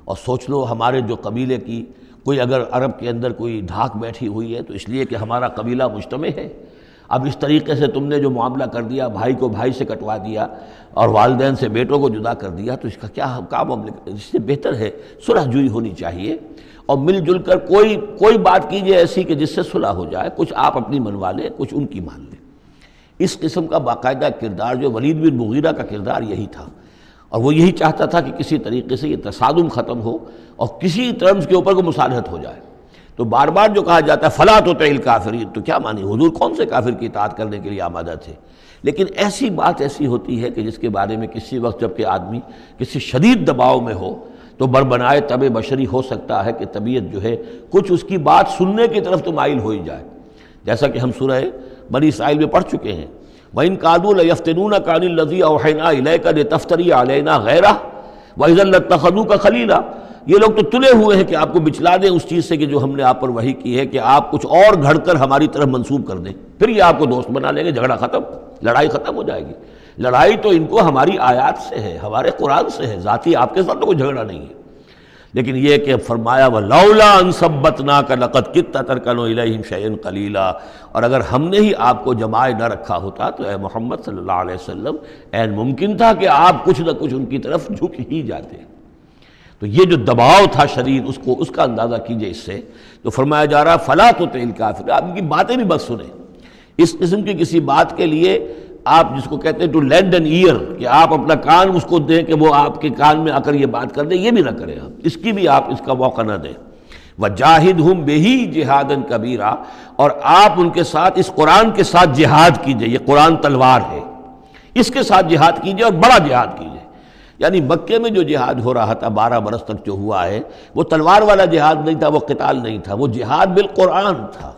اور سوچ لو ہمارے جو قبیلے کی کوئی اگر عرب کے اندر کوئی دھاک بیٹھی ہوئی ہے تو اس لیے کہ ہمارا قبیلہ مجتمع ہے، اب اس طریقے سے تم نے جو معاملہ کر دیا، بھائی کو بھائی سے کٹوا دیا اور والدین سے بیٹوں کو جدا کر دیا، تو اس کا کیا معاملہ، اس سے بہتر ہے صلح جوئی ہونی چاہیے، اور مل جل کر کوئی بات کیجئے ایسی کہ جس سے صلح ہو جائے، کچھ آپ اپنی منوا لیں، کچھ ان کی مان لیں۔ اس قسم کا باقاعدہ کردار جو ولید بن مغیرہ کا کردار یہی تھا، اور وہ یہی چاہتا تھا کہ کسی طریقے سے یہ تصادم ختم ہو اور کسی ٹرمز کے اوپر کو مصالحت ہو جائے۔ تو بار بار جو کہا جاتا ہے فَلَا تُطِعِ الْكَافِرِينَ، تو کیا مانی، حضور کون سے کافر کی اطاعت کرنے کے لیے آمادہ تھے؟ لیکن ایسی بات ایسی ہوتی ہے کہ جس کے بارے میں کسی وقت جب کہ آدمی کسی شدید دباؤ میں ہو تو بربنائے طبع بشری ہو سکتا ہے کہ طبیعت جو ہے کچھ اس کی بات سننے کی طرف تو مائل ہو ہی جائے، جیسا کہ ہم سورہ بنی اسرائیل میں پڑھ چکے ہیں، وَإِن كَادُوا لَيَفْتِنُونَكَ عَنِ الَّذِي أَوْحَيْنَا إِلَيْكَ لِتَفْتَرِيَ عَلَيْنَا غَيْرَهُ وَإِذًا لَاتَّخَذُوكَ خَلِيلًا، یہ لوگ تو تلے ہوئے ہیں کہ آپ کو بچلا دیں اس چیز سے کہ جو ہم نے آپ پر وحی کی ہے، کہ آپ کچھ اور گھڑ کر ہماری طرف منسوب کر دیں، پھر یہ آپ کو دوست بنا لیں گے، جھگڑا ختم، لڑائی ختم ہو جائے گی۔ لڑائی تو ان کو ہماری آیات سے ہے، ہمارے قرآن سے ہے، ذاتی آپ کے ساتھ تو کوئی جھگڑا نہیں ہے۔ لیکن یہ کہ فرمایا وَلَوْلَا أَن ثَبَّتْنَاكَ لَقَدْ كِدتَّ تَرْكَنُ إِلَيْهِمْ شَيْئًا قَلِيلًا، اور اگر ہم نے ہی آپ کو جمائے نہ رکھا ہوتا تو اے محمد صلی اللہ علیہ وسلم عین ممکن تھا کہ آپ کچھ نہ کچھ ان کی طرف جھک ہی جاتے۔ تو یہ جو دباؤ تھا شدید، اس کا اندازہ کیجئے اس سے، تو فرمایا جا رہا فَلَا تُطِعِ الْكَافِرِينَ، آپ ان کی باتیں بھی بس سنیں، اس قسم کی کسی بات کے لیے آپ جس کو کہتے ہیں ٹو لینڈ این ایئر، کہ آپ اپنا کان اس کو دیں کہ وہ آپ کے کان میں آ کر یہ بات کر دیں، یہ بھی نہ کریں، آپ اس کی بھی آپ اس کا موقع نہ دیں۔ وَجَاهِدْهُمْ بِهِ جِهَادًا كَبِيرًا، اور آپ ان کے ساتھ اس قرآن کے ساتھ جہاد کیجئے، یہ قرآن تلوار ہے، اس کے ساتھ جہاد کیجئے اور بڑا جہاد کیجئے۔ یعنی مکے میں جو جہاد ہو رہا تھا 12 برس تک جو ہوا ہے، وہ تلوار والا جہاد نہیں تھا، وہ قتال نہیں تھا، وہ جہاد بالقرآن تھا۔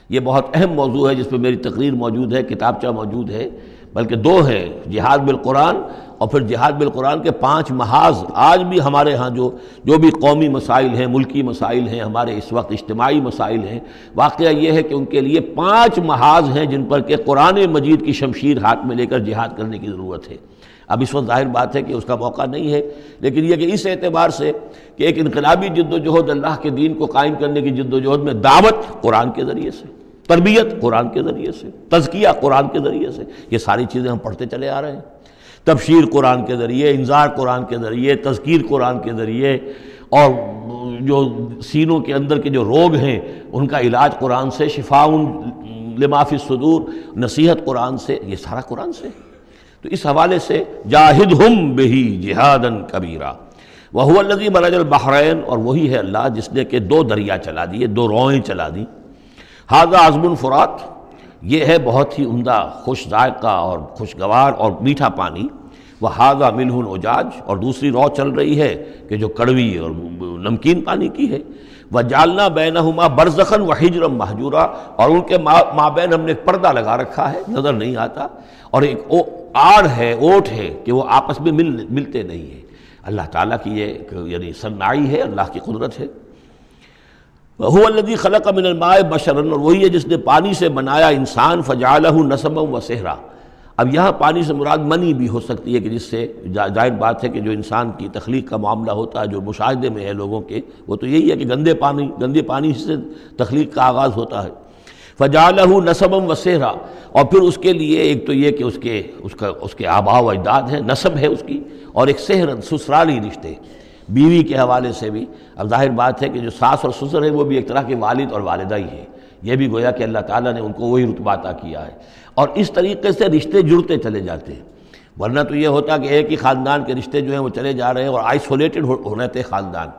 یہ بہت اہم موضوع ہے جس پہ میری تقریر موجود ہے، کتابچہ موجود ہے، بلکہ 2 ہے، جہاد بالقرآن اور پھر جہاد بالقرآن کے 5 محاذ آج بھی ہمارے ہاں جو بھی قومی مسائل ہیں، ملکی مسائل ہیں، ہمارے اس وقت اجتماعی مسائل ہیں، واقعہ یہ ہے کہ ان کے لیے 5 محاذ ہیں جن پر کہ قرآن مجید کی شمشیر ہاتھ میں لے کر جہاد کرنے کی ضرورت ہے۔ اب اس وقت ظاہر بات ہے کہ اس کا موقع نہیں ہے، لیکن یہ کہ اس اعتبار سے کہ ایک انقلابی جد و جہد اللہ کے دین کو قائم کرنے کی جد و جہد میں دعوت قرآن کے ذریعے سے، تربیت قرآن کے ذریعے سے، تزکیہ قرآن کے ذریعے سے، یہ ساری چیزیں ہم پڑھتے چلے آ رہے ہیں۔ تبشیر قرآن کے ذریعے، انذار قرآن کے ذریعے، تذکیر قرآن کے ذریعے، اور جو سینوں کے اندر کے جو روگ ہیں ان کا علاج قرآن سے، شفاء لما فی الصدور، نصیحت قرآن سے، یہ سارا قرآن سے۔ تو اس حوالے سے جاہدہم بہ جہادا کبیرا وہو الذی مرج البحرین، اور وہی ہے اللہ جس نے کہ 2 دریا چلا دیے، 2 روئیں چلا دی۔ ھذا عذب فرات، یہ ہے بہت ہی عمدہ خوش ذائقہ اور خوشگوار اور میٹھا پانی۔ وھذا ملح اجاج، اور دوسری رو چل رہی ہے کہ جو کڑوی اور نمکین پانی کی ہے۔ وجعلنا بینہما برزخا وحجرا مہجورا، اور ان کے مابین ہم نے ایک پردہ لگا رکھا ہے، نظر نہیں آتا، اور ایک آڑ ہے، اوٹ ہے کہ وہ آپس میں ملتے نہیں ہیں۔ اللہ تعالیٰ کی یہ یعنی صنائی ہے، اللہ کی قدرت ہے۔ وَهُوَ الَّذِي خَلَقَ مِنَ الْمَاءِ بَشَرًا، اور وہی ہے جس نے پانی سے بنایا انسان، فَجَعَلَهُ نَسَبًا وَسِحْرًا۔ اب یہاں پانی سے مراد منی بھی ہو سکتی ہے کہ جس سے ظاہر بات ہے کہ جو انسان کی تخلیق کا معاملہ ہوتا ہے، جو مشاہدے میں ہے لوگوں کے، وہ تو یہی ہے کہ گندے پانی سے تخلیق کا آغاز ہوتا ہے۔ فَجَعَلَهُ نَسَبًا وَسِحْرًا، اور پھر اس کے لیے ایک تو یہ کہ اس کے آباء و اجداد ہیں، نسب ہے اس کی، اور ایک سحر، سسرالی رشتے، بیوی کے حوالے سے بھی۔ اب ظاہر بات ہے کہ جو ساس اور سسر ہیں وہ بھی ایک طرح کے والد اور والدہ ہی ہیں، یہ بھی گویا کہ اللہ تعالیٰ نے ان کو وہی رتبہ عطا کیا ہے، اور اس طریقے سے رشتے جڑتے چلے جاتے ہیں۔ ورنہ تو یہ ہوتا کہ ایک ہی خاندان کے رشتے جو ہیں وہ چلے جا رہے ہیں اور آئسولیٹڈ ہو رہے تھے خاندان،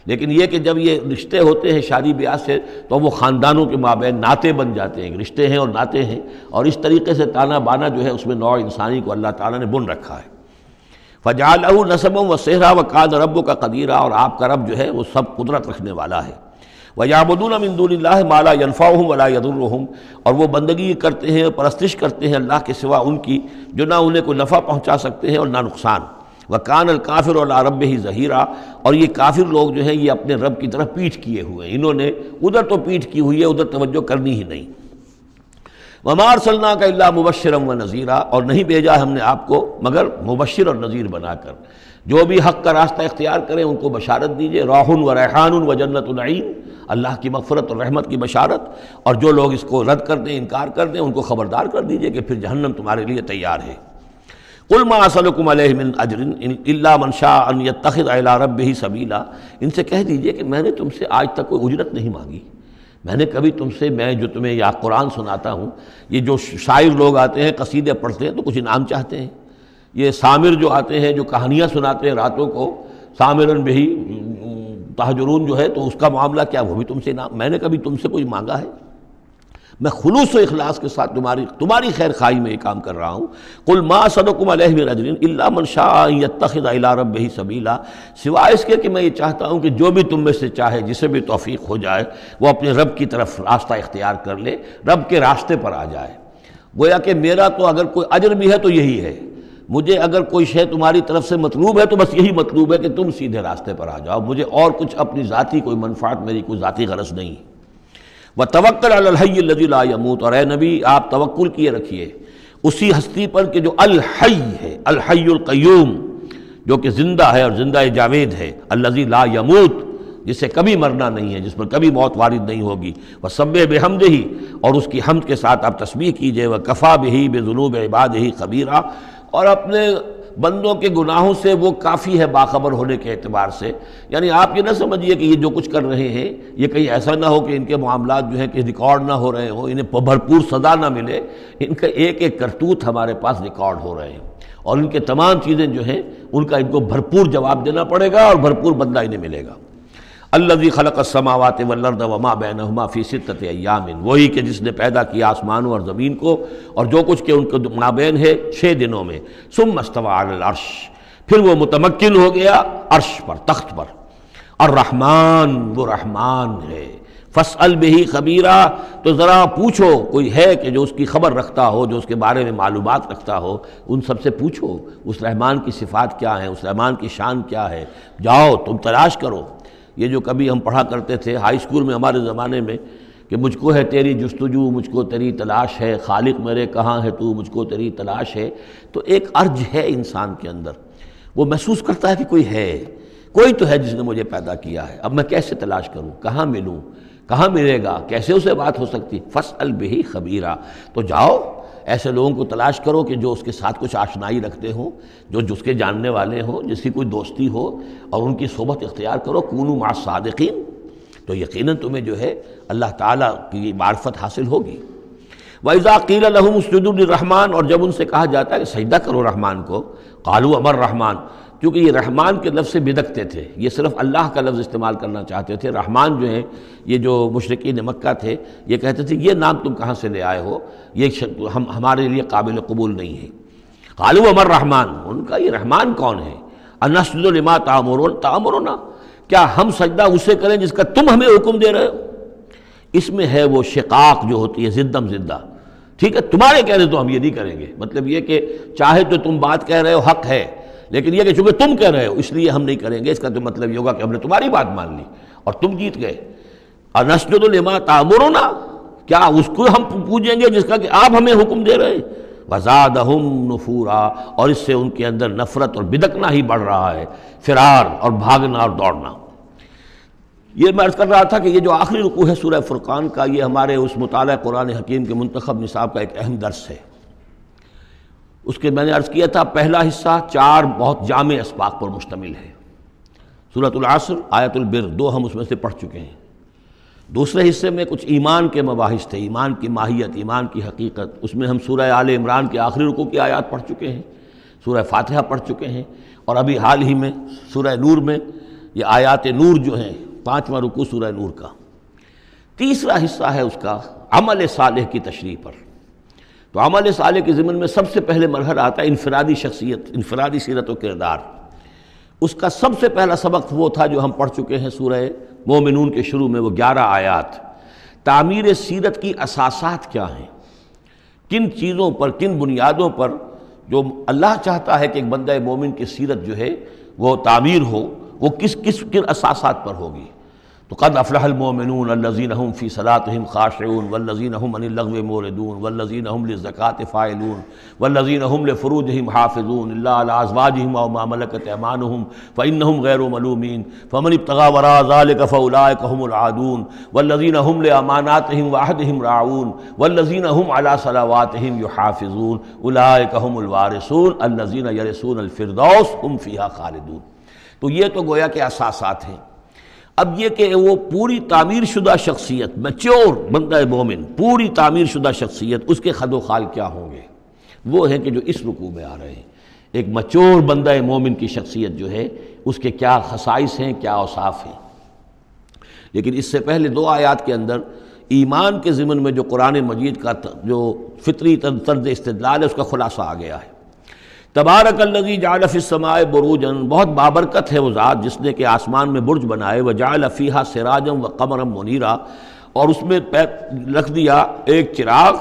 لیکن یہ کہ جب یہ رشتے ہوتے ہیں شادی بیاہ سے تو وہ خاندانوں کے مابین ناطے بن جاتے ہیں، رشتے ہیں اور ناطے ہیں، اور اس طریقے سے تانا بانا جو ہے اس میں نوع انسانی کو اللہ تعالیٰ نے بن رکھا ہے۔ فَجَعَلَهُ نَسَبًا وَسِحْرًا وَكَانَ رَبُّكَ قَدِيرًا، اور آپ کا رب جو ہے وہ سب قدرت رکھنے والا ہے۔ وَيَعْبُدُونَ مِن دُونِ اللَّهِ مَا لَا يَنفَعُهُمْ وَلَا يَضُرُّهُمْ، اور وہ بندگی کرتے ہیں، پرستش کرتے ہیں اللہ کے سوا ان کی جو نہ انہیں کوئی نفع پہنچا سکتے ہیں اور نہ نقصان۔ وَكَانَ الْكَافِرُ عَلَىٰ رَبِّهِ ظَهِيرًا، اور یہ کافر لوگ جو ہیں یہ اپنے رب کی طرف پیٹھ کیے ہوئے ہیں، انہوں نے ادھر تو پیٹھ کی ہوئی ہے، ادھر توجہ کرنی ہی نہیں۔ وَمَا أَرْسَلْنَاكَ إِلَّا مُبَشِّرًا وَنَذِيرًا، اور نہیں بھیجا ہم نے آپ کو مگر مبشر اور نذیر بنا کر، جو بھی حق کا راستہ اختیار کریں ان کو بشارت دیجئے، روح و ریحان و جنت نعیم، اللہ کی مغفرت اور رحمت کی بشارت، اور جو لوگ اس کو رد کر دیں، انکار کر دیں، ان کو خبردار کر دیجئے کہ پھر جہنم تمہارے لیے تیار ہے۔ قُلْ مَا أَسْأَلُكُمْ عَلَيْهِ مِنْ أَجْرٍ إِلَّا مَنْ شَاءَ أَنْ يَتَّخِذَ إِلَىٰ رَبِّهِ سَبِيلًا، ان سے کہہ دیجئے کہ میں نے تم سے آج تک کوئی اجرت نہیں مانگی، میں نے کبھی تم سے، میں جو تمہیں یا قرآن سناتا ہوں، یہ جو شاعر لوگ آتے ہیں قصیدے پڑھتے ہیں تو کچھ انعام چاہتے ہیں، یہ سامر جو آتے ہیں جو کہانیاں سناتے ہیں راتوں کو، سامرن بہی تہجرون جو ہے، تو اس کا معاملہ کیا، وہ بھی تم سے انعام، میں نے کبھی تم سے کوئی مانگا ہے؟ میں خلوص و اخلاص کے ساتھ تمہاری خیر خواہی میں یہ کام کر رہا ہوں۔ قل ما اسألکم علیہ من اجر الا من شاء ان یتخذ الی ربہ سبیلا، سوائے اس کے کہ میں یہ چاہتا ہوں کہ جو بھی تم میں سے چاہے، جسے بھی توفیق ہو جائے، وہ اپنے رب کی طرف راستہ اختیار کر لے، رب کے راستے پر آ جائے۔ گویا کہ میرا تو اگر کوئی اجر بھی ہے تو یہی ہے، مجھے اگر کوئی شے تمہاری طرف سے مطلوب ہے تو بس یہی مطلوب ہے کہ تم سیدھے راستے پر آ جاؤ، مجھے اور کچھ اپنی ذاتی کوئی منفعت، میری کوئی ذاتی غرض نہیں۔ وَتَوَكَّلْ عَلَى الْحَيِّ الَّذِي لَا يَمُوتُ، اور اے نبی آپ توکل کیے رکھیے اسی ہستی پر کہ جو الحی ہے، الحی القیوم، جو کہ زندہ ہے اور زندہ جاوید ہے، الذی لا یموت، جسے کبھی مرنا نہیں ہے، جس پر کبھی موت وارد نہیں ہوگی۔ وَسَبِّحْ بِحَمْدِهِ، اور اس کی حمد کے ساتھ آپ تسبیح کیجئے۔ وَكَفَىٰ بِهِ بِذُنُوبِ عِبَادِهِ خَبِيرًا، اور اپنے بندوں کے گناہوں سے وہ کافی ہے باخبر ہونے کے اعتبار سے۔ یعنی آپ یہ نہ سمجھیے کہ یہ جو کچھ کر رہے ہیں یہ کہیں ایسا نہ ہو کہ ان کے معاملات جو ہیں کہ ریکارڈ نہ ہو رہے ہوں، انہیں بھرپور سزا نہ ملے، ان کا ایک ایک کرتوت ہمارے پاس ریکارڈ ہو رہے ہیں، اور ان کے تمام چیزیں جو ہیں ان کا ان کو بھرپور جواب دینا پڑے گا اور بھرپور بدلہ انہیں ملے گا۔ الذی خلق السماوات والارض وما بینہما فی ستۃ ایام، وہی کہ جس نے پیدا کیا آسمانوں اور زمین کو اور جو کچھ کہ ان کے مابین ہے 6 دنوں میں۔ ثم استوى علی العرش، پھر وہ متمکن ہو گیا عرش پر، تخت پر۔ الرحمن، وہ رحمان ہے۔ فاسأل بہ خبیرا، تو ذرا پوچھو، کوئی ہے کہ جو اس کی خبر رکھتا ہو، جو اس کے بارے میں معلومات رکھتا ہو، ان سب سے پوچھو اس رحمان کی صفات کیا ہیں، اس رحمان کی شان کیا ہے، جاؤ تم تلاش کرو۔ یہ جو کبھی ہم پڑھا کرتے تھے ہائی اسکول میں ہمارے زمانے میں کہ مجھ کو ہے تیری جستجو، مجھ کو تیری تلاش ہے، خالق میرے کہاں ہے تو، مجھ کو تیری تلاش ہے، تو ایک ارج ہے انسان کے اندر، وہ محسوس کرتا ہے کہ کوئی ہے، کوئی تو ہے جس نے مجھے پیدا کیا ہے، اب میں کیسے تلاش کروں، کہاں ملوں، کہاں ملے گا، کیسے اسے بات ہو سکتی، فاسأل بہ خبیرا، تو جاؤ ایسے لوگوں کو تلاش کرو کہ جو اس کے ساتھ کچھ آشنائی رکھتے ہوں، جو جس کے جاننے والے ہوں، جس کی کوئی دوستی ہو، اور ان کی صحبت اختیار کرو، کونوا مع الصادقین، تو یقیناً تمہیں جو ہے اللہ تعالیٰ کی معرفت حاصل ہوگی۔ وَإِذَا قِيلَ لَهُمُ اسْجُدُوا لِلرَّحْمَٰنِ، اور جب ان سے کہا جاتا ہے کہ سجدہ کرو رحمان کو، قالوا امر رحمان، کیونکہ یہ رحمان کے لفظ سے بدکتے تھے، یہ صرف اللہ کا لفظ استعمال کرنا چاہتے تھے۔ رحمان جو ہیں یہ جو مشرکین مکہ تھے یہ کہتے تھے یہ نام تم کہاں سے لے آئے ہو، یہ ہمارے لیے قابل قبول نہیں ہے۔ قالوا امر رحمان، ان کا یہ رحمان کون ہے؟ انسجد لما تأمرنا، کیا ہم سجدہ اسے کریں جس کا تم ہمیں حکم دے رہے ہو؟ اس میں ہے وہ شقاق جو ہوتی ہے زدم زدہ، ٹھیک ہے، تمہارے کہنے تو ہم یہ نہیں کریں گے، مطلب یہ کہ چاہے تو تم بات کہہ رہے ہو حق ہے، لیکن یہ کہ چونکہ تم کہہ رہے ہو اس لیے ہم نہیں کریں گے، اس کا تو مطلب یہ ہوگا کہ ہم نے تمہاری بات مان لی اور تم جیت گئے۔ انسجد لما تأمرنا، کیا اس کو ہم پوجیں گے جس کا کہ آپ ہمیں حکم دے رہے ہیں؟ وزادہم نفورا، اور اس سے ان کے اندر نفرت اور بدکنا ہی بڑھ رہا ہے، فرار اور بھاگنا اور دوڑنا۔ یہ میں عرض کر رہا تھا کہ یہ جو آخری رکوع ہے سورہ فرقان کا، یہ ہمارے اس مطالعہ قرآن حکیم کے منتخب نصاب کا ایک اہم درس ہے۔ اس کے میں نے عرض کیا تھا پہلا حصہ 4 بہت جامع اسباق پر مشتمل ہے، سورۃ العصر، آیت البر، 2 ہم اس میں سے پڑھ چکے ہیں۔ دوسرے حصے میں کچھ ایمان کے مباحث تھے، ایمان کی ماہیت، ایمان کی حقیقت، اس میں ہم سورہ آل عمران کے آخری رکوع کی آیات پڑھ چکے ہیں، سورہ فاتحہ پڑھ چکے ہیں، اور ابھی حال ہی میں سورہ نور میں یہ آیات نور جو ہیں 5واں رکوع سورہ نور کا۔ تیسرا حصہ ہے اس کا عمل صالح کی تشریح پر۔ تو عمل صالح کے ضمن میں سب سے پہلے مرحلہ آتا ہے انفرادی شخصیت، انفرادی سیرت و کردار۔ اس کا سب سے پہلا سبق وہ تھا جو ہم پڑھ چکے ہیں سورہ مومنون کے شروع میں، وہ 11 آیات۔ تعمیر سیرت کی اساسات کیا ہیں، کن چیزوں پر، کن بنیادوں پر جو اللہ چاہتا ہے کہ ایک بندہ مومن کی سیرت جو ہے وہ تعمیر ہو، وہ کن اساسات پر ہوگی۔ تو قد افلح المؤمنون الذین هم فی صلاتهم خاشعون والذین هم عن اللغو معرضون والذین هم للزکاة فاعلون والذین هم لفروجهم حافظون الا علی ازواجهم او ما ملکت ایمانهم فانهم غیر ملومین فمن ابتغى وراء ذلك فاولئک هم العادون والذین هم لاماناتهم وعهدهم راعون والذین هم علی صلواتهم یحافظون اولئک هم الوارثون الذین یرثون الفردوس هم فیها خالدون۔ تو یہ تو گویا کہ اساسات ہیں۔ اب یہ کہ وہ پوری تعمیر شدہ شخصیت، میچور بندہ مومن، پوری تعمیر شدہ شخصیت، اس کے خد و خال کیا ہوں گے، وہ ہیں کہ جو اس رکوع میں آ رہے ہیں۔ ایک میچور بندہ مومن کی شخصیت جو ہے اس کے کیا خصائص ہیں، کیا اوصاف ہیں۔ لیکن اس سے پہلے 2 آیات کے اندر ایمان کے ضمن میں جو قرآن مجید کا جو فطری طرز استدلال ہے اس کا خلاصہ آ گیا ہے۔ تبارک الذی جعل فی السماء بروجا، بہت بابرکت ہے وہ ذات جس نے کہ آسمان میں برج بنائے، وجعل فیہا سراجا وقمرا منیرا، اور اس میں رکھ دیا ایک چراغ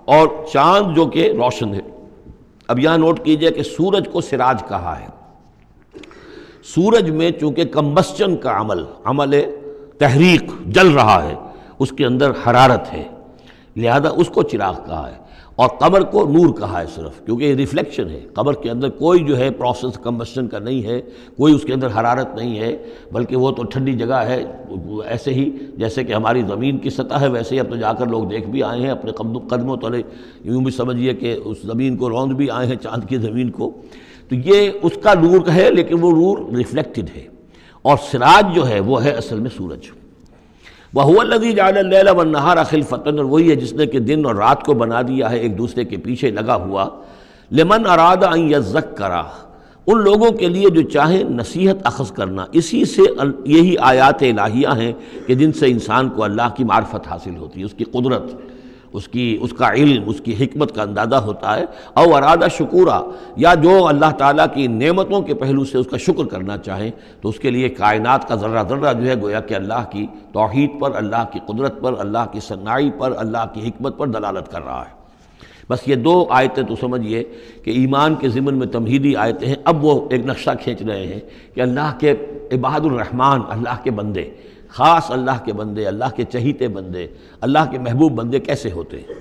اور چاند جو کہ روشن ہے۔ اب یہاں نوٹ کیجئے کہ سورج کو سراج کہا ہے۔ سورج میں چونکہ کمبسچن کا عمل تحریک، جل رہا ہے، اس کے اندر حرارت ہے، لہذا اس کو چراغ کہا ہے، اور قمر کو نور کہا ہے صرف، کیونکہ یہ ریفلیکشن ہے۔ قمر کے اندر کوئی جو ہے پروسیس کمبسشن کا نہیں ہے، کوئی اس کے اندر حرارت نہیں ہے، بلکہ وہ تو ٹھنڈی جگہ ہے، ایسے ہی جیسے کہ ہماری زمین کی سطح ہے ویسے ہی اب تو جا کر لوگ دیکھ بھی آئے ہیں اپنے قدموں تلے، یوں بھی سمجھیے کہ اس زمین کو روند بھی آئے ہیں، چاند کی زمین کو۔ تو یہ اس کا نور ہے، لیکن وہ نور ریفلیکٹڈ ہے، اور سراج جو ہے وہ ہے اصل میں سورج۔ وَهُوَ الَّذِي جَعَلَ اللَّيْلَ وَالنَّهَارَ خِلْفَةً، اور وہی ہے جس نے کہ دن اور رات کو بنا دیا ہے ایک دوسرے کے پیچھے لگا ہوا، لِمَنْ أَرَادَ أَنْ يَذَّكَّرَ، ان لوگوں کے لیے جو چاہیں نصیحت اخذ کرنا۔ اسی سے یہی آیات الہیہ ہیں کہ جن سے انسان کو اللہ کی معرفت حاصل ہوتی ہے، اس کی قدرت، اس کا علم، اس کی حکمت کا اندازہ ہوتا ہے۔ او ارادہ شکورا، یا جو اللہ تعالیٰ کی نعمتوں کے پہلو سے اس کا شکر کرنا چاہیں تو اس کے لیے کائنات کا ذرہ ذرہ جو ہے گویا کہ اللہ کی توحید پر، اللہ کی قدرت پر، اللہ کی صناعی پر، اللہ کی حکمت پر دلالت کر رہا ہے۔ بس یہ دو آیتیں تو سمجھیے کہ ایمان کے ضمن میں تمہیدی آیتیں ہیں۔ اب وہ ایک نقشہ کھینچ رہے ہیں کہ اللہ کے عباد الرحمن، اللہ کے بندے، خاص اللہ کے بندے، اللہ کے چہیتے بندے، اللہ کے محبوب بندے کیسے ہوتے ہیں۔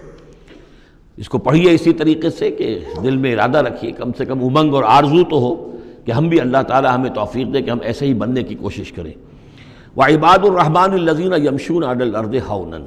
اس کو پڑھیے اسی طریقے سے کہ دل میں ارادہ رکھیے، کم سے کم امنگ اور آرزو تو ہو کہ ہم بھی اللہ تعالی ہمیں توفیق دے کہ ہم ایسے ہی بننے کی کوشش کریں۔ وعباد الرحمن الذین یمشون علی الارض ہونا،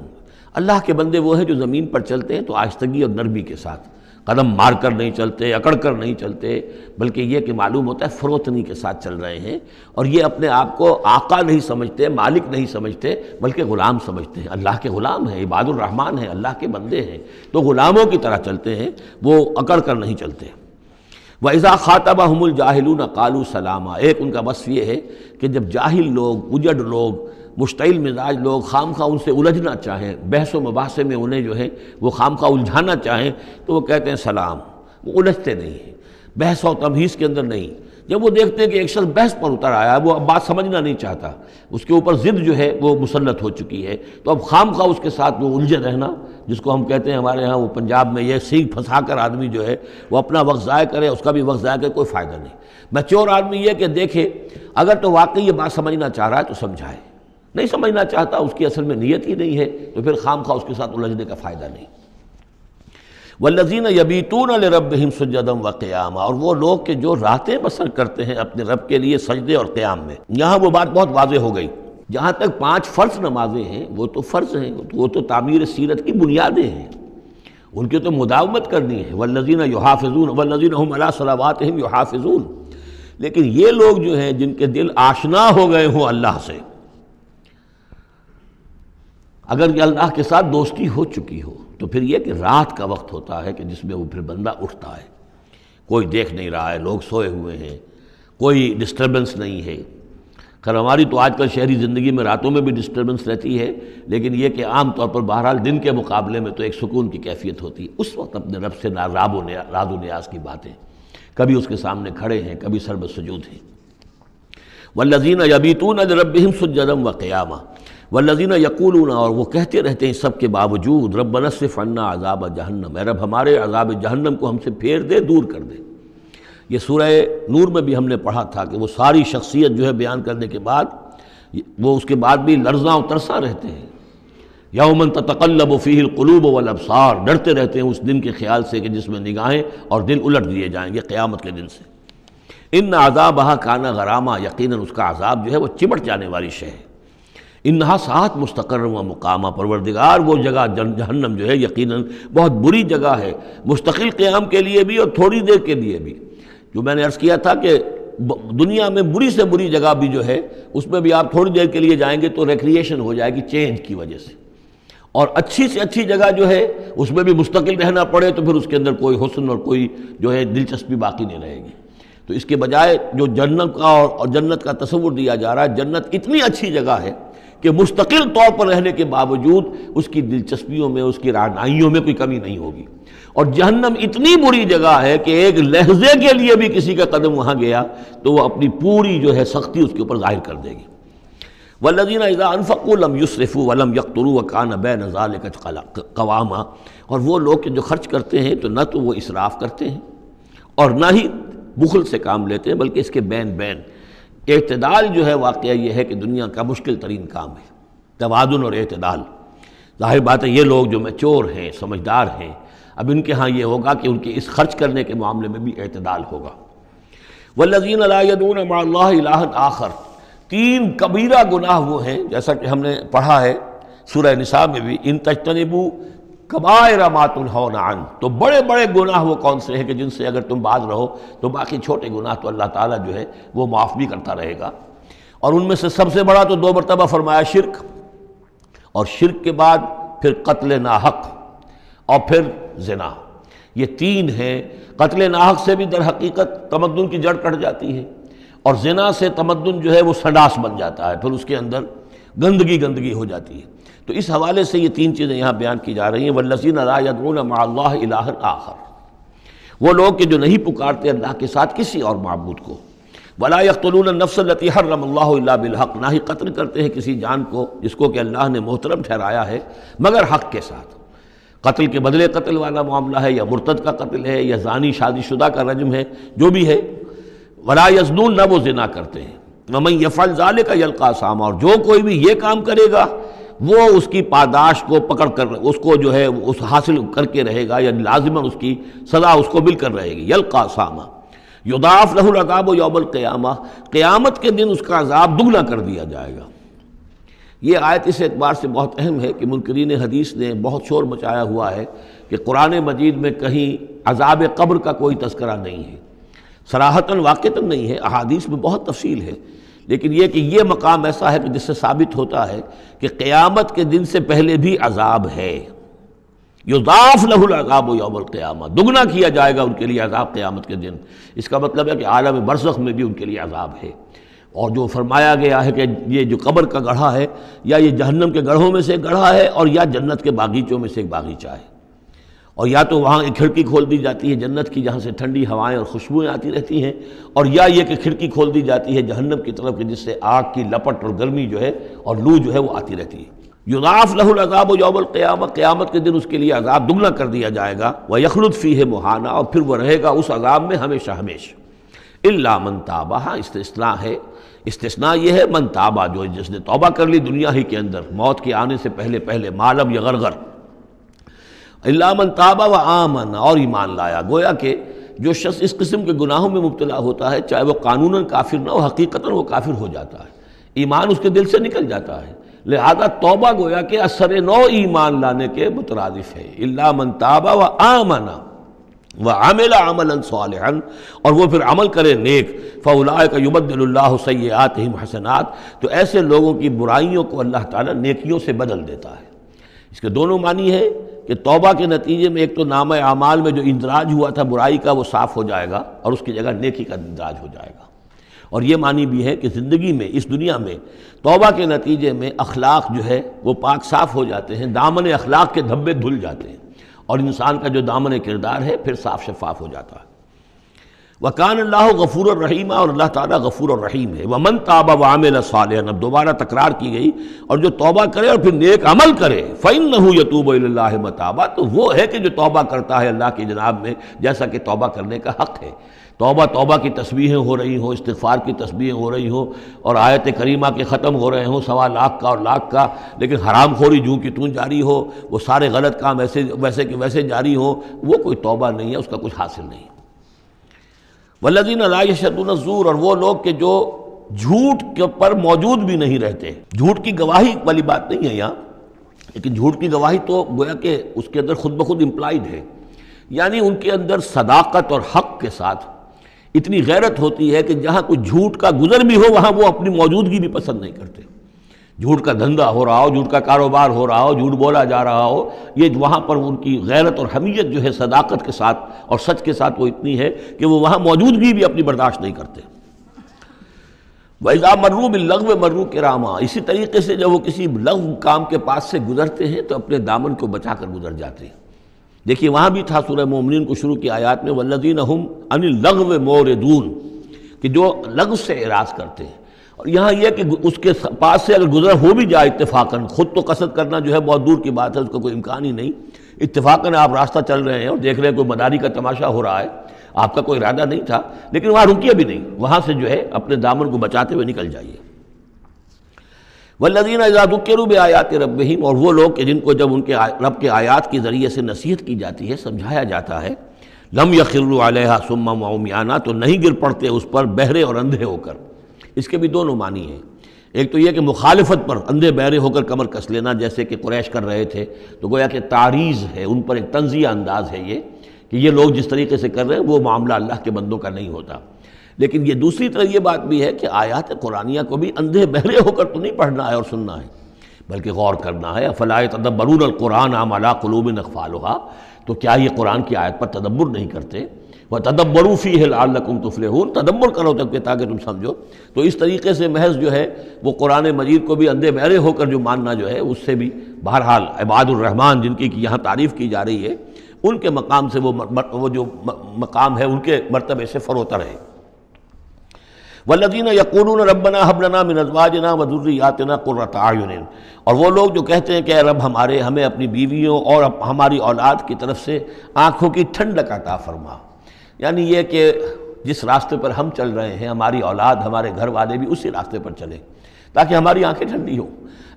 اللہ کے بندے وہ ہیں جو زمین پر چلتے ہیں تو آہستگی اور نرمی کے ساتھ، قدم مار کر نہیں چلتے، اکڑ کر نہیں چلتے، بلکہ یہ کہ معلوم ہوتا ہے فروتنی کے ساتھ چل رہے ہیں، اور یہ اپنے آپ کو آقا نہیں سمجھتے، مالک نہیں سمجھتے، بلکہ غلام سمجھتے ہیں۔ اللہ کے غلام ہیں، عباد الرحمن ہیں، اللہ کے بندے ہیں، تو غلاموں کی طرح چلتے ہیں، وہ اکڑ کر نہیں چلتے۔ وَإِذَا خَاطَبَهُمُ الْجَاهِلُونَ قَالُوا سَلَامًا، ایک ان کا وصف یہ ہے کہ جب جاہل لوگ، اجڑ لوگ، مشتعل مزاج لوگ خام خواہ ان سے الجھنا چاہیں، بحث و مباحثے میں انہیں جو ہے وہ خام خواہ الجھانا چاہیں تو وہ کہتے ہیں سلام، وہ الجھتے نہیں ہیں، بحث و تمہیز کے اندر نہیں۔ جب وہ دیکھتے ہیں کہ ایک شخص بحث پر اتر آیا ہے، وہ اب بات سمجھنا نہیں چاہتا، اس کے اوپر ضد جو ہے وہ مسلط ہو چکی ہے، تو اب خام خواہ اس کے ساتھ وہ الجھے رہنا، جس کو ہم کہتے ہیں ہمارے ہاں وہ پنجاب میں یہ سینگ پھنسا کر آدمی جو ہے وہ اپنا وقت ضائع کرے، اس کا بھی وقت ضائع کرے، کوئی فائدہ نہیں۔ میچور آدمی یہ کہ دیکھے اگر تو واقعی یہ بات سمجھنا چاہ رہا ہے تو سمجھائے، نہیں سمجھنا چاہتا، اس کی اصل میں نیت ہی نہیں ہے، تو پھر خام خواہ اس کے ساتھ الجھنے کا فائدہ نہیں۔ والذین یبیتون لربہم سجدا وقیاما، اور وہ لوگ کہ جو راتیں بسر کرتے ہیں اپنے رب کے لیے سجدے اور قیام میں۔ یہاں وہ بات بہت واضح ہو گئی، جہاں تک 5 فرض نمازیں ہیں وہ تو فرض ہیں، وہ تو تعمیر سیرت کی بنیادیں ہیں، ان کی تو مداومت کرنی ہے۔ والذین یحافظون والذین هم علی صلواتہم یحافظون، لیکن یہ لوگ جو ہیں جن کے دل آشنا ہو گئے ہوں اللہ سے، اگر یہ اللہ کے ساتھ دوستی ہو چکی ہو تو پھر یہ کہ رات کا وقت ہوتا ہے کہ جس میں وہ پھر بندہ اٹھتا ہے، کوئی دیکھ نہیں رہا ہے، لوگ سوئے ہوئے ہیں، کوئی ڈسٹربنس نہیں ہے۔ خیر ہماری تو آج کل شہری زندگی میں راتوں میں بھی ڈسٹربنس رہتی ہے، لیکن یہ کہ عام طور پر بہرحال دن کے مقابلے میں تو ایک سکون کی کیفیت ہوتی ہے۔ اس وقت اپنے رب سے راز و نیاز کی باتیں، کبھی اس کے سامنے کھڑے ہیں، کبھی سر بسجود ہیں۔ والذین یبیتون لربہم سجدا وقیاما والذین یقولون، اور وہ کہتے رہتے ہیں سب کے باوجود، ربنا اصرف عنا عذاب جہنم، اے رب ہمارے عذاب جہنم کو ہم سے پھیر دے، دور کر دے۔ یہ سورہ نور میں بھی ہم نے پڑھا تھا کہ وہ ساری شخصیت جو ہے بیان کرنے کے بعد وہ اس کے بعد بھی لرزاں و ترساں رہتے ہیں۔ یوما تتقلب فیہ القلوب والابصار، ڈرتے رہتے ہیں اس دن کے خیال سے کہ جس میں نگاہیں اور دل الٹ دیے جائیں گے قیامت کے دن سے۔ ان عذابہا کان غراما، یقیناً اس کا عذاب جو ہے وہ چمٹ جانے والی شے ہے۔ انہا ساعت مستقر و مقامہ، پروردگار وہ جگہ جہنم جو ہے یقیناً بہت بری جگہ ہے، مستقل قیام کے لیے بھی اور تھوڑی دیر کے لیے بھی۔ جو میں نے عرض کیا تھا کہ دنیا میں بری سے بری جگہ بھی جو ہے اس میں بھی آپ تھوڑی دیر کے لیے جائیں گے تو ریکریشن ہو جائے گی چینج کی وجہ سے، اور اچھی سے اچھی جگہ جو ہے اس میں بھی مستقل رہنا پڑے تو پھر اس کے اندر کوئی حسن اور کوئی جو ہے دلچسپی باقی نہیں رہے گی۔ تو اس کے بجائے جو جنت کا اور جنت کا تصور دیا جا رہا ہے، جنت اتنی اچھی جگہ ہے کہ مستقل طور پر رہنے کے باوجود اس کی دلچسپیوں میں، اس کی رعنائیوں میں کوئی کمی نہیں ہوگی، اور جہنم اتنی بری جگہ ہے کہ ایک لحظے کے لیے بھی کسی کا قدم وہاں گیا تو وہ اپنی پوری جو ہے سختی اس کے اوپر ظاہر کر دے گی۔ والذین اذا انفقوا لم یسرفوا ولم یقتروا وکان بین ذلک قواما، اور وہ لوگ کہ جو خرچ کرتے ہیں تو نہ تو وہ اسراف کرتے ہیں اور نہ ہی بخل سے کام لیتے ہیں، بلکہ اس کے بین بین اعتدال جو ہے واقعہ یہ ہے کہ دنیا کا مشکل ترین کام ہے، توازن اور اعتدال۔ ظاہر بات ہے یہ لوگ جو میچور ہیں، سمجھدار ہیں، اب ان کے ہاں یہ ہوگا کہ ان کے اس خرچ کرنے کے معاملے میں بھی اعتدال ہوگا۔ والذین لا یدعون مع اللہ الہا آخر، 3 کبیرہ گناہ وہ ہیں جیسا کہ ہم نے پڑھا ہے سورہ نساء میں بھی، ان تجتنبوا کبائر ما تنہون عنہ، تو بڑے بڑے گناہ وہ کون سے ہیں کہ جن سے اگر تم باز رہو تو باقی چھوٹے گناہ تو اللہ تعالیٰ جو ہے وہ معاف بھی کرتا رہے گا۔ اور ان میں سے سب سے بڑا تو 2 مرتبہ فرمایا شرک، اور شرک کے بعد پھر قتل ناحق اور پھر زنا، یہ 3 ہیں۔ قتل ناحق سے بھی در حقیقت تمدن کی جڑ کٹ جاتی ہے، اور زنا سے تمدن جو ہے وہ سڈاس بن جاتا ہے، پھر اس کے اندر گندگی ہو جاتی ہے۔ تو اس حوالے سے یہ تین چیزیں یہاں بیان کی جا رہی ہیں، والذین لا یدعون مع اللہ الہا آخر، وہ لوگ کہ جو نہیں پکارتے اللہ کے ساتھ کسی اور معبود کو، ولا یقتلون النفس التي حرم اللہ الا بالحق، نہ ہی قتل کرتے ہیں کسی جان کو جس کو کہ اللہ نے محترم ٹھہرایا ہے مگر حق کے ساتھ۔ قتل کے بدلے قتل والا معاملہ ہے، یا مرتد کا قتل ہے، یا زانی شادی شدہ کا رجم ہے، جو بھی ہے۔ ولا یزنون، نہ وہ زنا کرتے ہیں۔ ومن یفعل ذلک یلقى اثاما، اور جو کوئی بھی یہ کام کرے گا وہ اس کی پاداش کو پکڑ کر اس کو جو ہے اس حاصل کر کے رہے گا، یا لازماً اس کی سزا اس کو مل کر رہے گی۔ یلقى اثاما یضاعف له العذاب یوم القیامہ، قیامت کے دن اس کا عذاب دگنا کر دیا جائے گا۔ یہ آیت اس اعتبار سے بہت اہم ہے کہ منکرین حدیث نے بہت شور مچایا ہوا ہے کہ قرآن مجید میں کہیں عذاب قبر کا کوئی تذکرہ نہیں ہے، صراحتاً واقعتاً نہیں ہے، احادیث میں بہت تفصیل ہے، لیکن یہ کہ یہ مقام ایسا ہے کہ جس سے ثابت ہوتا ہے کہ قیامت کے دن سے پہلے بھی عذاب ہے۔ یضاعف له العذاب یوم القیامہ، دگنا کیا جائے گا ان کے لیے عذاب قیامت کے دن۔ اس کا مطلب ہے کہ عالم برزخ میں بھی ان کے لیے عذاب ہے۔ اور جو فرمایا گیا ہے کہ یہ جو قبر کا گڑھا ہے، یا یہ جہنم کے گڑھوں میں سے ایک گڑھا ہے، اور یا جنت کے باغیچوں میں سے ایک باغیچہ ہے، اور یا تو وہاں ایک کھڑکی کھول دی جاتی ہے جنت کی جہاں سے ٹھنڈی ہوائیں اور خوشبوئیں آتی رہتی ہیں، اور یا یہ کہ کھڑکی کھول دی جاتی ہے جہنم کی طرف کہ جس سے آگ کی لپٹ اور گرمی جو ہے اور لو جو ہے وہ آتی رہتی ہے۔ یضاعف له العذاب یوم القیامہ، قیامت کے دن اس کے لیے عذاب دگنا کر دیا جائے گا۔ ویخلد فیہ مہانا، اور پھر وہ رہے گا اس عذاب میں ہمیشہ ہمیشہ۔ الا من تاب، ہاں استثناء ہے، استثناء یہ ہے من تابہ، جو جس نے توبہ کر لی دنیا ہی کے اندر موت کے آنے سے پہلے پہلے، ما لم یغرغر۔ الا من تابہ وآمن، اور ایمان لایا۔ گویا کہ جو شخص اس قسم کے گناہوں میں مبتلا ہوتا ہے، چاہے وہ قانوناً کافر نہ ہو، حقیقتاً وہ کافر ہو جاتا ہے، ایمان اس کے دل سے نکل جاتا ہے، لہذا توبہ گویا کہ اثر نو ایمان لانے کے مترادف ہے۔ الا من تاب وآمن وعمل عملا صالحا، اور وہ پھر عمل کرے نیک، فاولئک یبدل اللہ سیئاتہم حسنات، تو ایسے لوگوں کی برائیوں کو اللہ تعالیٰ نیکیوں سے بدل دیتا ہے۔ اس کے دونوں معنی ہے کہ توبہ کے نتیجے میں ایک تو نامہ اعمال میں جو اندراج ہوا تھا برائی کا وہ صاف ہو جائے گا، اور اس کی جگہ نیکی کا اندراج ہو جائے گا۔ اور یہ معنی بھی ہے کہ زندگی میں، اس دنیا میں توبہ کے نتیجے میں اخلاق جو ہے وہ پاک صاف ہو جاتے ہیں، دامن اخلاق کے دھبے دھل جاتے ہیں، اور انسان کا جو دامن کردار ہے پھر صاف شفاف ہو جاتا ہے۔ وَكَانَ اللَّهُ غَفُورًا رَحِيمًا، اور اللہ تعالیٰ غفور الرحیم ہے۔ وَمَن تَابَ وَعَمِلَ صَالِحًا، اب دوبارہ تکرار کی گئی، اور جو توبہ کرے اور پھر نیک عمل کرے، فَإِنَّهُ يَتُوبُ إِلَى اللَّهِ مَتَابًا، تو وہ ہے کہ جو توبہ کرتا ہے اللہ کی جناب میں جیسا کہ توبہ کرنے کا حق ہے۔ توبہ کی تسبیحیں ہو رہی ہوں، استغفار کی تسبیحیں ہو رہی ہوں، اور آیت کریمہ کے ختم ہو رہے ہوں 1.25 لاکھ کا اور لاکھ کا، لیکن حرام خوری جوں کی توں جاری ہو، وہ سارے غلط کام ویسے کہ ویسے جاری ہوں، وہ کوئی توبہ نہیں ہے، اس کا کچھ حاصل نہیں۔ والذین لا یشهدون الزور، اور وہ لوگ کہ جو جھوٹ کے پر موجود بھی نہیں رہتے۔ جھوٹ کی گواہی والی بات نہیں ہے یہاں، لیکن جھوٹ کی گواہی تو گویا کہ اس کے اندر خود بخود امپلائڈ ہے، یعنی ان کے اندر صداقت اور حق کے ساتھ اتنی غیرت ہوتی ہے کہ جہاں کوئی جھوٹ کا گزر بھی ہو وہاں وہ اپنی موجودگی بھی پسند نہیں کرتے۔ جھوٹ کا دھندا ہو رہا ہو، جھوٹ کا کاروبار ہو رہا ہو، جھوٹ بولا جا رہا ہو، یہ وہاں پر ان کی غیرت اور حمیت جو ہے صداقت کے ساتھ اور سچ کے ساتھ وہ اتنی ہے کہ وہ وہاں موجودگی بھی اپنی برداشت نہیں کرتے۔ وَإِذَا مَرُّوا بِاللَّغْوِ مَرُّوا كِرَامًا، اسی طریقے سے جب وہ کسی لغو کام کے پاس سے گزرتے ہیں تو اپنے دامن کو بچا کر گزر جاتے ہیں۔ دیکھیے وہاں بھی تھا سورہ مومنین کو شروع کی آیات میں وَالَّذِينَ هُمْ عَنِ اللَّغْوِ مُعْرِضُونَ، کہ جو لغو سے اعراض کرتے ہیں۔ اور یہاں یہ کہ اس کے پاس سے اگر گزر ہو بھی جائے اتفاقاً، خود تو قصد کرنا جو ہے بہت دور کی بات ہے، اس کا کوئی امکان ہی نہیں، اتفاقاً آپ راستہ چل رہے ہیں اور دیکھ رہے ہیں کوئی مداری کا تماشا ہو رہا ہے، آپ کا کوئی ارادہ نہیں تھا، لیکن وہاں رکیے بھی نہیں، وہاں سے جو ہے اپنے دامن کو بچاتے ہوئے نکل جائیے۔ والذین اذا ذکروا بآیات ربہم، اور وہ لوگ کہ جن کو جب ان کے رب کے آیات کے ذریعے سے نصیحت کی جاتی ہے، سمجھایا جاتا ہے، لم یخروا علیہا صما وعمیانا، تو نہیں گر پڑتے اس پر بہرے اور اندھے ہو کر۔ اس کے بھی دونوں معنی ہیں، ایک تو یہ کہ مخالفت پر اندھے بہرے ہو کر کمر کس لینا جیسے کہ قریش کر رہے تھے، تو گویا کہ تعریض ہے، ان پر ایک طنزیہ انداز ہے یہ کہ یہ لوگ جس طریقے سے کر رہے ہیں وہ معاملہ اللہ کے بندوں کا نہیں ہوتا۔ لیکن یہ دوسری طرح یہ بات بھی ہے کہ آیات قرآنیہ کو بھی اندھے بہرے ہو کر تو نہیں پڑھنا ہے اور سننا ہے، بلکہ غور کرنا ہے۔ افلا یتدبرون القرآن ام علی قلوب اقفالها، تو کیا یہ قرآن کی آیت پر تدبر نہیں کرتے؟ وَتَدَبَّرُوا فِيهِ لَعَلَّكُمْ تُفْلِحُونَ، تدبر کرو تاکہ تم سمجھو۔ تو اس طریقے سے محض جو ہے وہ قرآن مجید کو بھی اندھے بہرے ہو کر جو ماننا جو ہے اس سے بھی بہرحال عباد الرحمن جن کی یہاں تعریف کی جا رہی ہے ان کے مقام سے وہ جو مقام ہے ان کے مرتبے سے فروتر ہے۔ وَالَّذِينَ يَقُولُونَ رَبَّنَا هَبْ لَنَا مِنْ أَزْوَاجِنَا وَذُرِّيَّاتِنَا قُرَّةَ أَعْيُنٍ، اور وہ لوگ جو کہتے ہیں کہ اے رب ہمیں اپنی بیویوں اور ہماری اولاد کی طرف سے آنکھوں کی ٹھنڈک عطا فرما، یعنی یہ کہ جس راستے پر ہم چل رہے ہیں ہماری اولاد ہمارے گھر والے بھی اسی راستے پر چلیں تاکہ ہماری آنکھیں ٹھنڈی ہوں۔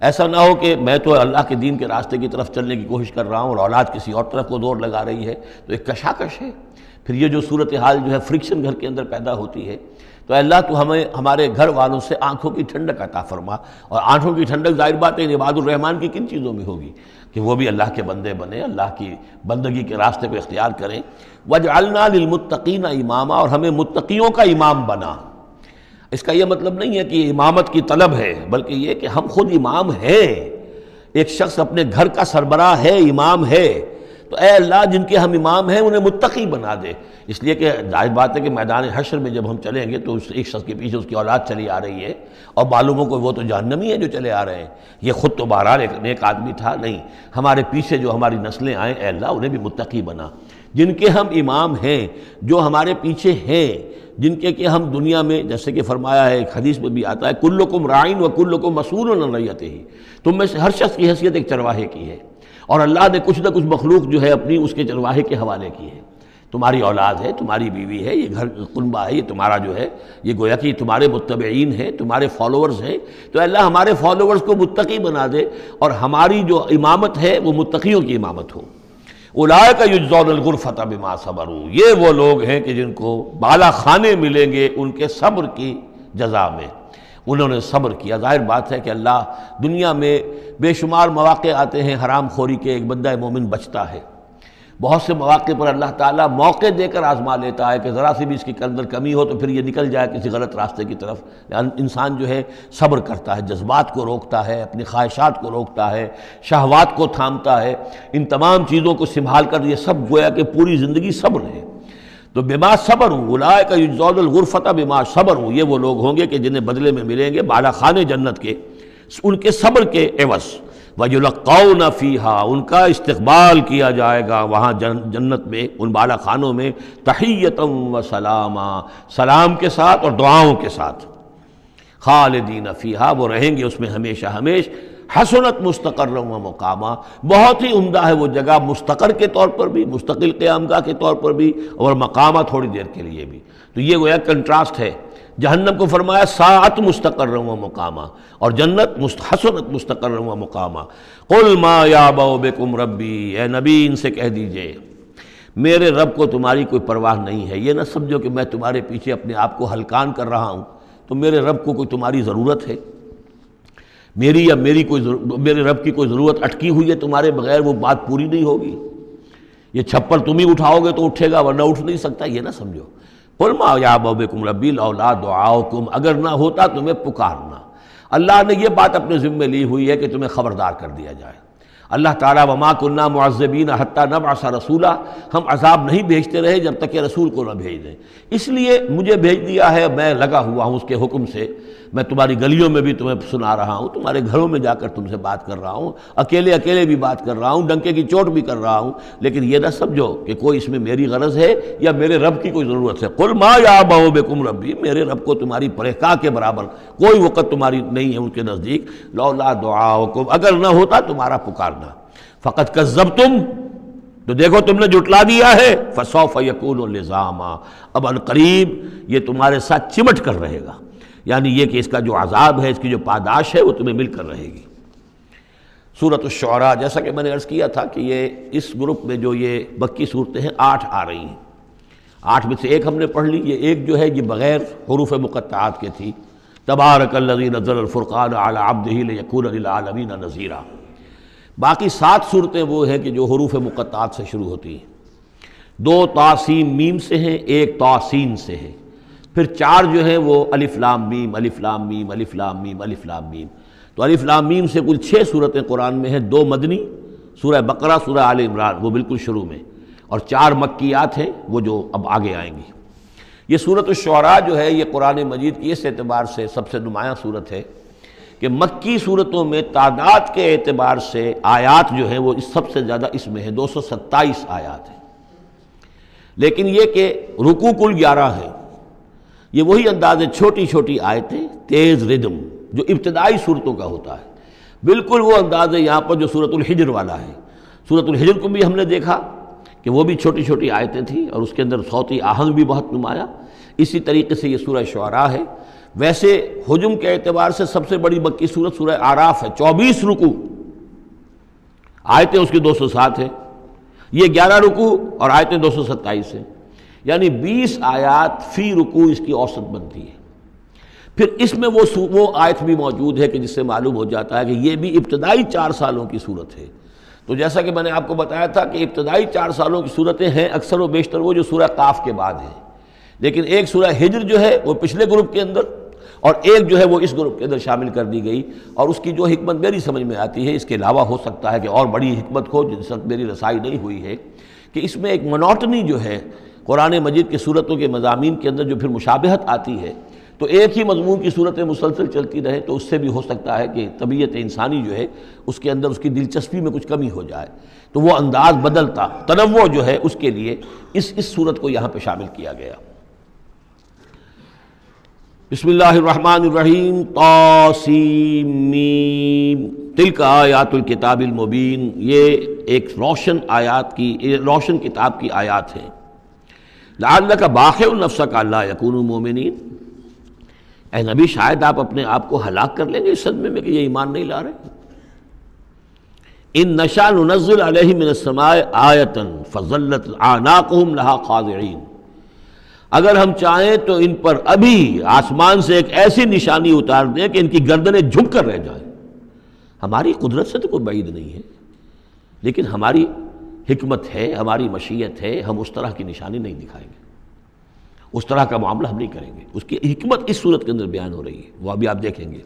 ایسا نہ ہو کہ میں تو اللہ کے دین کے راستے کی طرف چلنے کی کوشش کر رہا ہوں اور اولاد کسی اور طرف کو دور لگا رہی ہے، تو ایک کشاکش ہے۔ پھر یہ جو صورتحال جو ہے فرکشن گھر کے اندر پیدا ہوتی ہے، تو اللہ تو ہمیں ہمارے گھر والوں سے آنکھوں کی ٹھنڈک عطا فرما، اور آنکھوں کی ٹھنڈک ظاہر بات ہے عباد الرحمن کی کن چیزوں میں ہوگی کہ وہ بھی اللہ کے بندے بنے، اللہ کی بندگی کے راستے کو اختیار کریں۔ وَاجْعَلْنَا لِلْمُتَّقِينَ إِمَامًا، اور ہمیں متقیوں کا امام بنا۔ اس کا یہ مطلب نہیں ہے کہ یہ امامت کی طلب ہے، بلکہ یہ کہ ہم خود امام ہیں۔ ایک شخص اپنے گھر کا سربراہ ہے، امام ہے، تو اے اللہ جن کے ہم امام ہیں انہیں متقی بنا دے۔ اس لیے کہ ظاہر بات ہے کہ میدان حشر میں جب ہم چلیں گے تو ایک شخص کے پیچھے اس کی اولاد چلی آ رہی ہے اور معلوم ہو کہ وہ تو جہنمی ہے جو چلے آ رہے ہیں، یہ خود تو بہرحال ایک نیک آدمی تھا، نہیں، ہمارے پیچھے جو ہماری نسلیں آئیں اے اللہ انہیں بھی متقی بنا، جن کے ہم امام ہیں، جو ہمارے پیچھے ہیں، جن کے کہ ہم دنیا میں جیسے کہ فرمایا ہے ایک حدیث میں بھی آتا ہے کلکم راعٍ وکلکم مسئول عن رعیتہ، تم میں سے ہر شخص کی حیثیت ایک چرواہے کی ہے، اور اللہ نے کچھ نہ کچھ مخلوق جو ہے اپنی اس کے چرواہے کے حوالے کی ہے۔ تمہاری اولاد ہے، تمہاری بیوی ہے، یہ گھر کنبہ ہے، یہ تمہارا جو ہے یہ گویا کہ تمہارے متبعین ہیں، تمہارے فالوورز ہیں، تو اللہ ہمارے فالوورز کو متقی بنا دے اور ہماری جو امامت ہے وہ متقیوں کی امامت ہو۔ اولئک یجزون الغرفۃ بما صبروا، یہ وہ لوگ ہیں کہ جن کو بالا خانے ملیں گے ان کے صبر کی جزا میں، انہوں نے صبر کیا۔ ظاہر بات ہے کہ اللہ دنیا میں بے شمار مواقع آتے ہیں حرام خوری کے، ایک بندہ مومن بچتا ہے، بہت سے مواقع پر اللہ تعالیٰ موقع دے کر آزما لیتا ہے کہ ذرا سی بھی اس کی اندر کمی ہو تو پھر یہ نکل جائے کسی غلط راستے کی طرف۔ انسان جو ہے صبر کرتا ہے، جذبات کو روکتا ہے، اپنی خواہشات کو روکتا ہے، شہوات کو تھامتا ہے، ان تمام چیزوں کو سنبھال کر یہ سب گویا کہ پوری زندگی صبر ہے۔ تو بما صبروا اولئک یجزون الغرفۃ بما صبروا، یہ وہ لوگ ہوں گے کہ جنہیں بدلے میں ملیں گے بالا خانے جنت کے ان کے صبر کے عوض۔ وَيُلَقَّوْنَ فِيهَا، ان کا استقبال کیا جائے گا وہاں جنت میں، ان بالا خانوں میں، تحیۃ و سلاما، سلام کے ساتھ اور دعاؤں کے ساتھ۔ خالدین فیہا، وہ رہیں گے اس میں ہمیشہ ہمیش۔ حسنت مستقرا و مقاما، بہت ہی عمدہ ہے وہ جگہ، مستقر کے طور پر بھی، مستقل قیام گاہ کے طور پر بھی، اور مقامہ تھوڑی دیر کے لیے بھی۔ تو یہ گویا کنٹراسٹ ہے۔ جہنم کو فرمایا ساعت مستقرا و مقاما، اور جنت حسنت مستقرا و مقاما۔ قل ما یعبأ بکم ربی، اے نبی ان سے کہہ دیجئے میرے رب کو تمہاری کوئی پرواہ نہیں ہے۔ یہ نہ سمجھو کہ میں تمہارے پیچھے اپنے آپ کو ہلکان کر رہا ہوں، تو میرے رب کو کوئی تمہاری ضرورت ہے؟ میری یا میرے رب کی کوئی ضرورت اٹکی ہوئی ہے تمہارے بغیر، وہ بات پوری نہیں ہوگی؟ یہ چھپر تم ہی اٹھاؤ گے تو اٹھے گا ورنہ اٹھ نہیں سکتا، یہ نہ سمجھو۔ قل ما یعبأ بکم ربی لولا دعاؤکم، اگر نہ ہوتا تمہیں پکارنا۔ اللہ نے یہ بات اپنے ذمے لی ہوئی ہے کہ تمہیں خبردار کر دیا جائے۔ اللہ تعالیٰ وما کنا معذبین حتی نبعث رسولا، ہم عذاب نہیں بھیجتے رہے جب تک کہ رسول کو نہ بھیج دیں، اس لیے مجھے بھیج دیا ہے، میں لگا ہوا ہوں اس کے حکم سے، میں تمہاری گلیوں میں بھی تمہیں سنا رہا ہوں، تمہارے گھروں میں جا کر تم سے بات کر رہا ہوں، اکیلے اکیلے بھی بات کر رہا ہوں، ڈنکے کی چوٹ بھی کر رہا ہوں، لیکن یہ نہ سمجھو کہ کوئی اس میں میری غرض ہے یا میرے رب کی کوئی ضرورت ہے۔ قل ما یعبأ بکم ربی، میرے رب کو تمہاری پرہکا کے برابر کوئی وقت تمہاری نہیں ہے ان کے نزدیک، لولا دعاؤکم، اگر نہ ہوتا تمہارا پکارنا۔ فقط کذبتم، تو دیکھو تم نے جھٹلا دیا ہے، فسوف یکون لزاما، اب عنقریب یہ تمہارے ساتھ چمٹ کر رہے گا، یعنی یہ کہ اس کا جو عذاب ہے، اس کی جو پاداش ہے وہ تمہیں مل کر رہے گی۔ سورۃ الشعراء، جیسا کہ میں نے عرض کیا تھا کہ یہ اس گروپ میں جو یہ مکی صورتیں ہیں 8 آ رہی ہیں، 8 میں سے ایک ہم نے پڑھ لی، یہ ایک جو ہے یہ بغیر حروف مقطعات کے تھی، تبارک الذی نزل الفرقان علی عبدہ لیکون للعالمین نذیرا۔ باقی 7 صورتیں وہ ہیں کہ جو حروف مقطعات سے شروع ہوتی ہیں، 2 طا سین میم سے ہیں، 1 طا سین سے ہے، پھر 4 جو ہیں وہ الف لام میم الف لام میم الف لام میم الف لام میم۔ تو الف لام میم سے کل 6 صورتیں قرآن میں ہیں، 2 مدنی، سورہ بقرہ، سورہ آل عمران وہ بالکل شروع میں، اور 4 مکیات ہیں وہ جو اب آگے آئیں گی۔ یہ سورۃ الشعراء جو ہے یہ قرآن مجید کی اس اعتبار سے سب سے نمایاں سورت ہے کہ مکی صورتوں میں تعداد کے اعتبار سے آیات جو ہیں وہ سب سے زیادہ اس میں ہیں، 227 آیات ہیں، لیکن یہ کہ رکوع کل 11 ہیں۔ یہ وہی انداز ہے، چھوٹی چھوٹی آیتیں، تیز ردم جو ابتدائی صورتوں کا ہوتا ہے، بالکل وہ انداز ہے یہاں پر جو سورۃ الحجر والا ہے۔ سورۃ الحجر کو بھی ہم نے دیکھا کہ وہ بھی چھوٹی چھوٹی آیتیں تھیں اور اس کے اندر صوتی آہنگ بھی بہت نمایاں، اسی طریقے سے یہ سورہ شعراء ہے۔ ویسے حجم کے اعتبار سے سب سے بڑی مکی سورت سورہ اعراف ہے، 24 رکوع، آیتیں اس کی 207 ہیں، یہ 11 رکوع اور آیتیں 227 ہیں، یعنی 20 آیات فی رکوع اس کی اوسط بنتی ہے۔ پھر اس میں وہ آیت بھی موجود ہے کہ جس سے معلوم ہو جاتا ہے کہ یہ بھی ابتدائی 4 سالوں کی صورت ہے۔ تو جیسا کہ میں نے آپ کو بتایا تھا کہ ابتدائی 4 سالوں کی صورتیں ہیں اکثر و بیشتر وہ جو سورہ قاف کے بعد ہیں، لیکن ایک سورہ ہجر جو ہے وہ پچھلے گروپ کے اندر اور ایک جو ہے وہ اس گروپ کے اندر شامل کر دی گئی، اور اس کی جو حکمت میری سمجھ میں آتی ہے، اس کے علاوہ ہو سکتا ہے کہ اور بڑی حکمت ہو جس وقت میری رسائی نہیں ہوئی ہے، کہ اس میں ایک منوٹنی جو ہے قرآن مجید کی صورتوں کے مضامین کے اندر جو پھر مشابہت آتی ہے، تو ایک ہی مضمون کی صورتیں مسلسل چلتی رہے تو اس سے بھی ہو سکتا ہے کہ طبیعت انسانی جو ہے اس کے اندر اس کی دلچسپی میں کچھ کمی ہو جائے، تو وہ انداز بدلتا، تنوع جو ہے اس کے لیے اس صورت کو یہاں پہ شامل کیا گیا۔ بسم اللہ الرحمن الرحیم، طاسیم میم، تلک آیات الکتاب المبین، یہ ایک روشن کتاب کی آیات ہیں۔ لعلک باخع نفسک الا یکونوا مؤمنین، اے نبی شاید آپ اپنے آپ کو ہلاک کر لیں گے اس صدمے میں کہ یہ ایمان نہیں لا رہے۔ ان نشاء ننزل علیہم من السماء آیۃ فظلت اعناقہم لہا خاضعین، اگر ہم چاہیں تو ان پر ابھی آسمان سے ایک ایسی نشانی اتار دیں کہ ان کی گردنیں جھک کر رہ جائیں۔ ہماری قدرت سے تو کوئی بعید نہیں ہے، لیکن ہماری حکمت ہے، ہماری مشیت ہے، ہم اس طرح کی نشانی نہیں دکھائیں گے، اس طرح کا معاملہ ہم نہیں کریں گے۔ اس کی حکمت اس صورت کے اندر بیان ہو رہی ہے، وہ ابھی آپ دیکھیں گے۔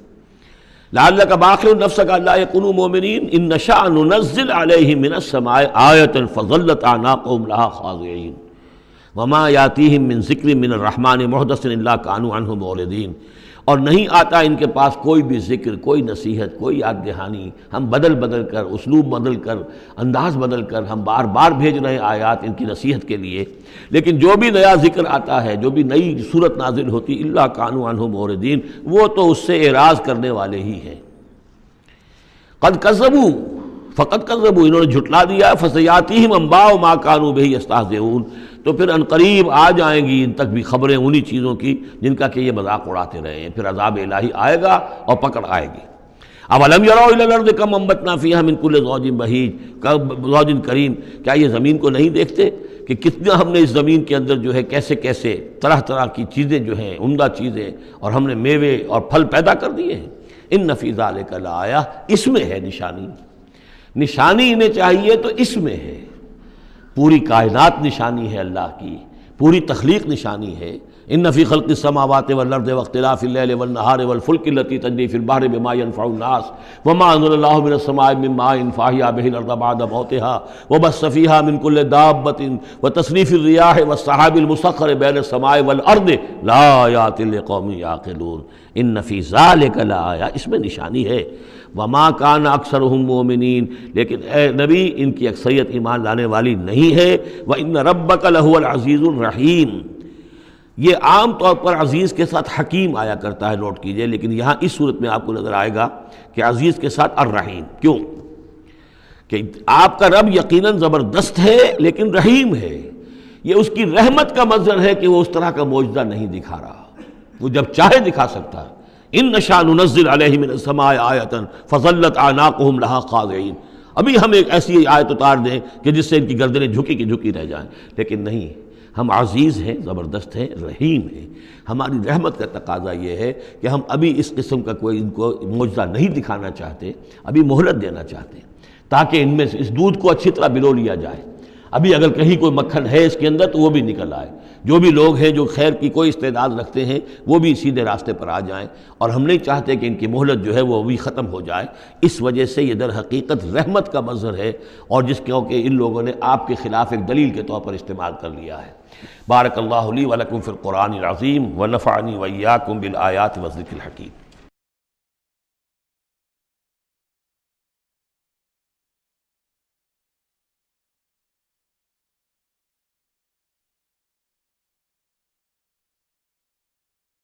لعلک باخع نفسک الا یکونوا مؤمنین ان نشاء ننزل علیہم من السماء آیۃ فظلت اعناقہم لہا خاضعین وما یاتیہم من ذکر من الرحمن محدث الا کانوا عنہ معرضین، اور نہیں آتا ان کے پاس کوئی بھی ذکر، کوئی نصیحت، کوئی یاد دہانی، ہم بدل کر، اسلوب بدل کر، انداز بدل کر ہم بار بار بھیج رہے ہیں آیات ان کی نصیحت کے لیے، لیکن جو بھی نیا ذکر آتا ہے، جو بھی نئی صورت نازل ہوتی، الا کانوا عنہ معرضین، وہ تو اس سے اعراض کرنے والے ہی ہیں۔ قد کذبوا، فقط کذبوا، انہوں نے جھٹلا دیا، فسیاتیہم انباء ما کانوا بہ یستہزئون، تو پھر عنقریب آ جائیں گی ان تک بھی خبریں انہی چیزوں کی جن کا کہ یہ مذاق اڑاتے رہے ہیں، پھر عذاب الہی آئے گا اور پکڑ آئے گی۔ اولم یروا الی الارض کم انبتنا فیہا من کل زوج بہیج زوج کریم، کیا یہ زمین کو نہیں دیکھتے کہ کتنا ہم نے اس زمین کے اندر جو ہے کیسے کیسے طرح طرح کی چیزیں جو ہیں، عمدہ چیزیں، اور ہم نے میوے اور پھل پیدا کر دیے ہیں۔ ان فی ذلک لآیہ، اس میں ہے نشانی، نشانی انہیں چاہیے تو اس میں ہے، پوری کائنات نشانی ہے اللہ کی، پوری تخلیق نشانی ہے۔ ان فی خلق السماوات والارض واختلاف اللیل والنہار والفلک التی تجری فی البحر بما ينفع الناس وما انزل اللہ من السماء من ماء فاحیا بہ الارض بعد موتها وبث فیہا من کل دابۃ وتصریف الریاح والسحاب المسخر بین السماء والارض لآیات لقوم یعقلون۔ ان فی ذلک لآیہ، اس میں نشانی ہے۔ وما کان اکثرہم مومنین، لیکن اے نبی ان کی اکثریت ایمان لانے والی نہیں ہے۔ وان ربک لہو العزیز الرحیم، یہ عام طور پر عزیز کے ساتھ حکیم آیا کرتا ہے، نوٹ کیجئے، لیکن یہاں اس صورت میں آپ کو نظر آئے گا کہ عزیز کے ساتھ الرحیم۔ کیوں؟ کہ آپ کا رب یقیناً زبردست ہے لیکن رحیم ہے، یہ اس کی رحمت کا منظر ہے کہ وہ اس طرح کا معجزہ نہیں دکھا رہا، وہ جب چاہے دکھا سکتا ہے۔ ان نشاء ننزل علیہم من السماء آیۃ فظلت اعناقہم لہا خاضعین، ابھی ہم ایک ایسی آیت اتار دیں کہ جس سے ان کی گردنیں جھکی کی جھکی رہ جائیں، لیکن نہیں، ہم عزیز ہیں، زبردست ہیں، رحیم ہیں۔ ہماری رحمت کا تقاضا یہ ہے کہ ہم ابھی اس قسم کا کوئی ان کو معجزہ نہیں دکھانا چاہتے، ابھی مہلت دینا چاہتے ہیں تاکہ ان میں سے اس دودھ کو اچھی طرح بلو لیا جائے، ابھی اگر کہیں کوئی مکھن ہے اس کے اندر تو وہ بھی نکل آئے، جو بھی لوگ ہیں جو خیر کی کوئی استعداد رکھتے ہیں وہ بھی سیدھے راستے پر آ جائیں، اور ہم نہیں چاہتے کہ ان کی مہلت جو ہے وہ بھی ختم ہو جائے۔ اس وجہ سے یہ در حقیقت رحمت کا منظر ہے، اور جس کو کہ ان لوگوں نے آپ کے خلاف ایک دلیل کے طور پر استعمال کر لیا ہے۔ بارک اللہ لی ولکم فی القرآن العظیم ونفعنی وإیاکم بالآیات والذکر الحکیم۔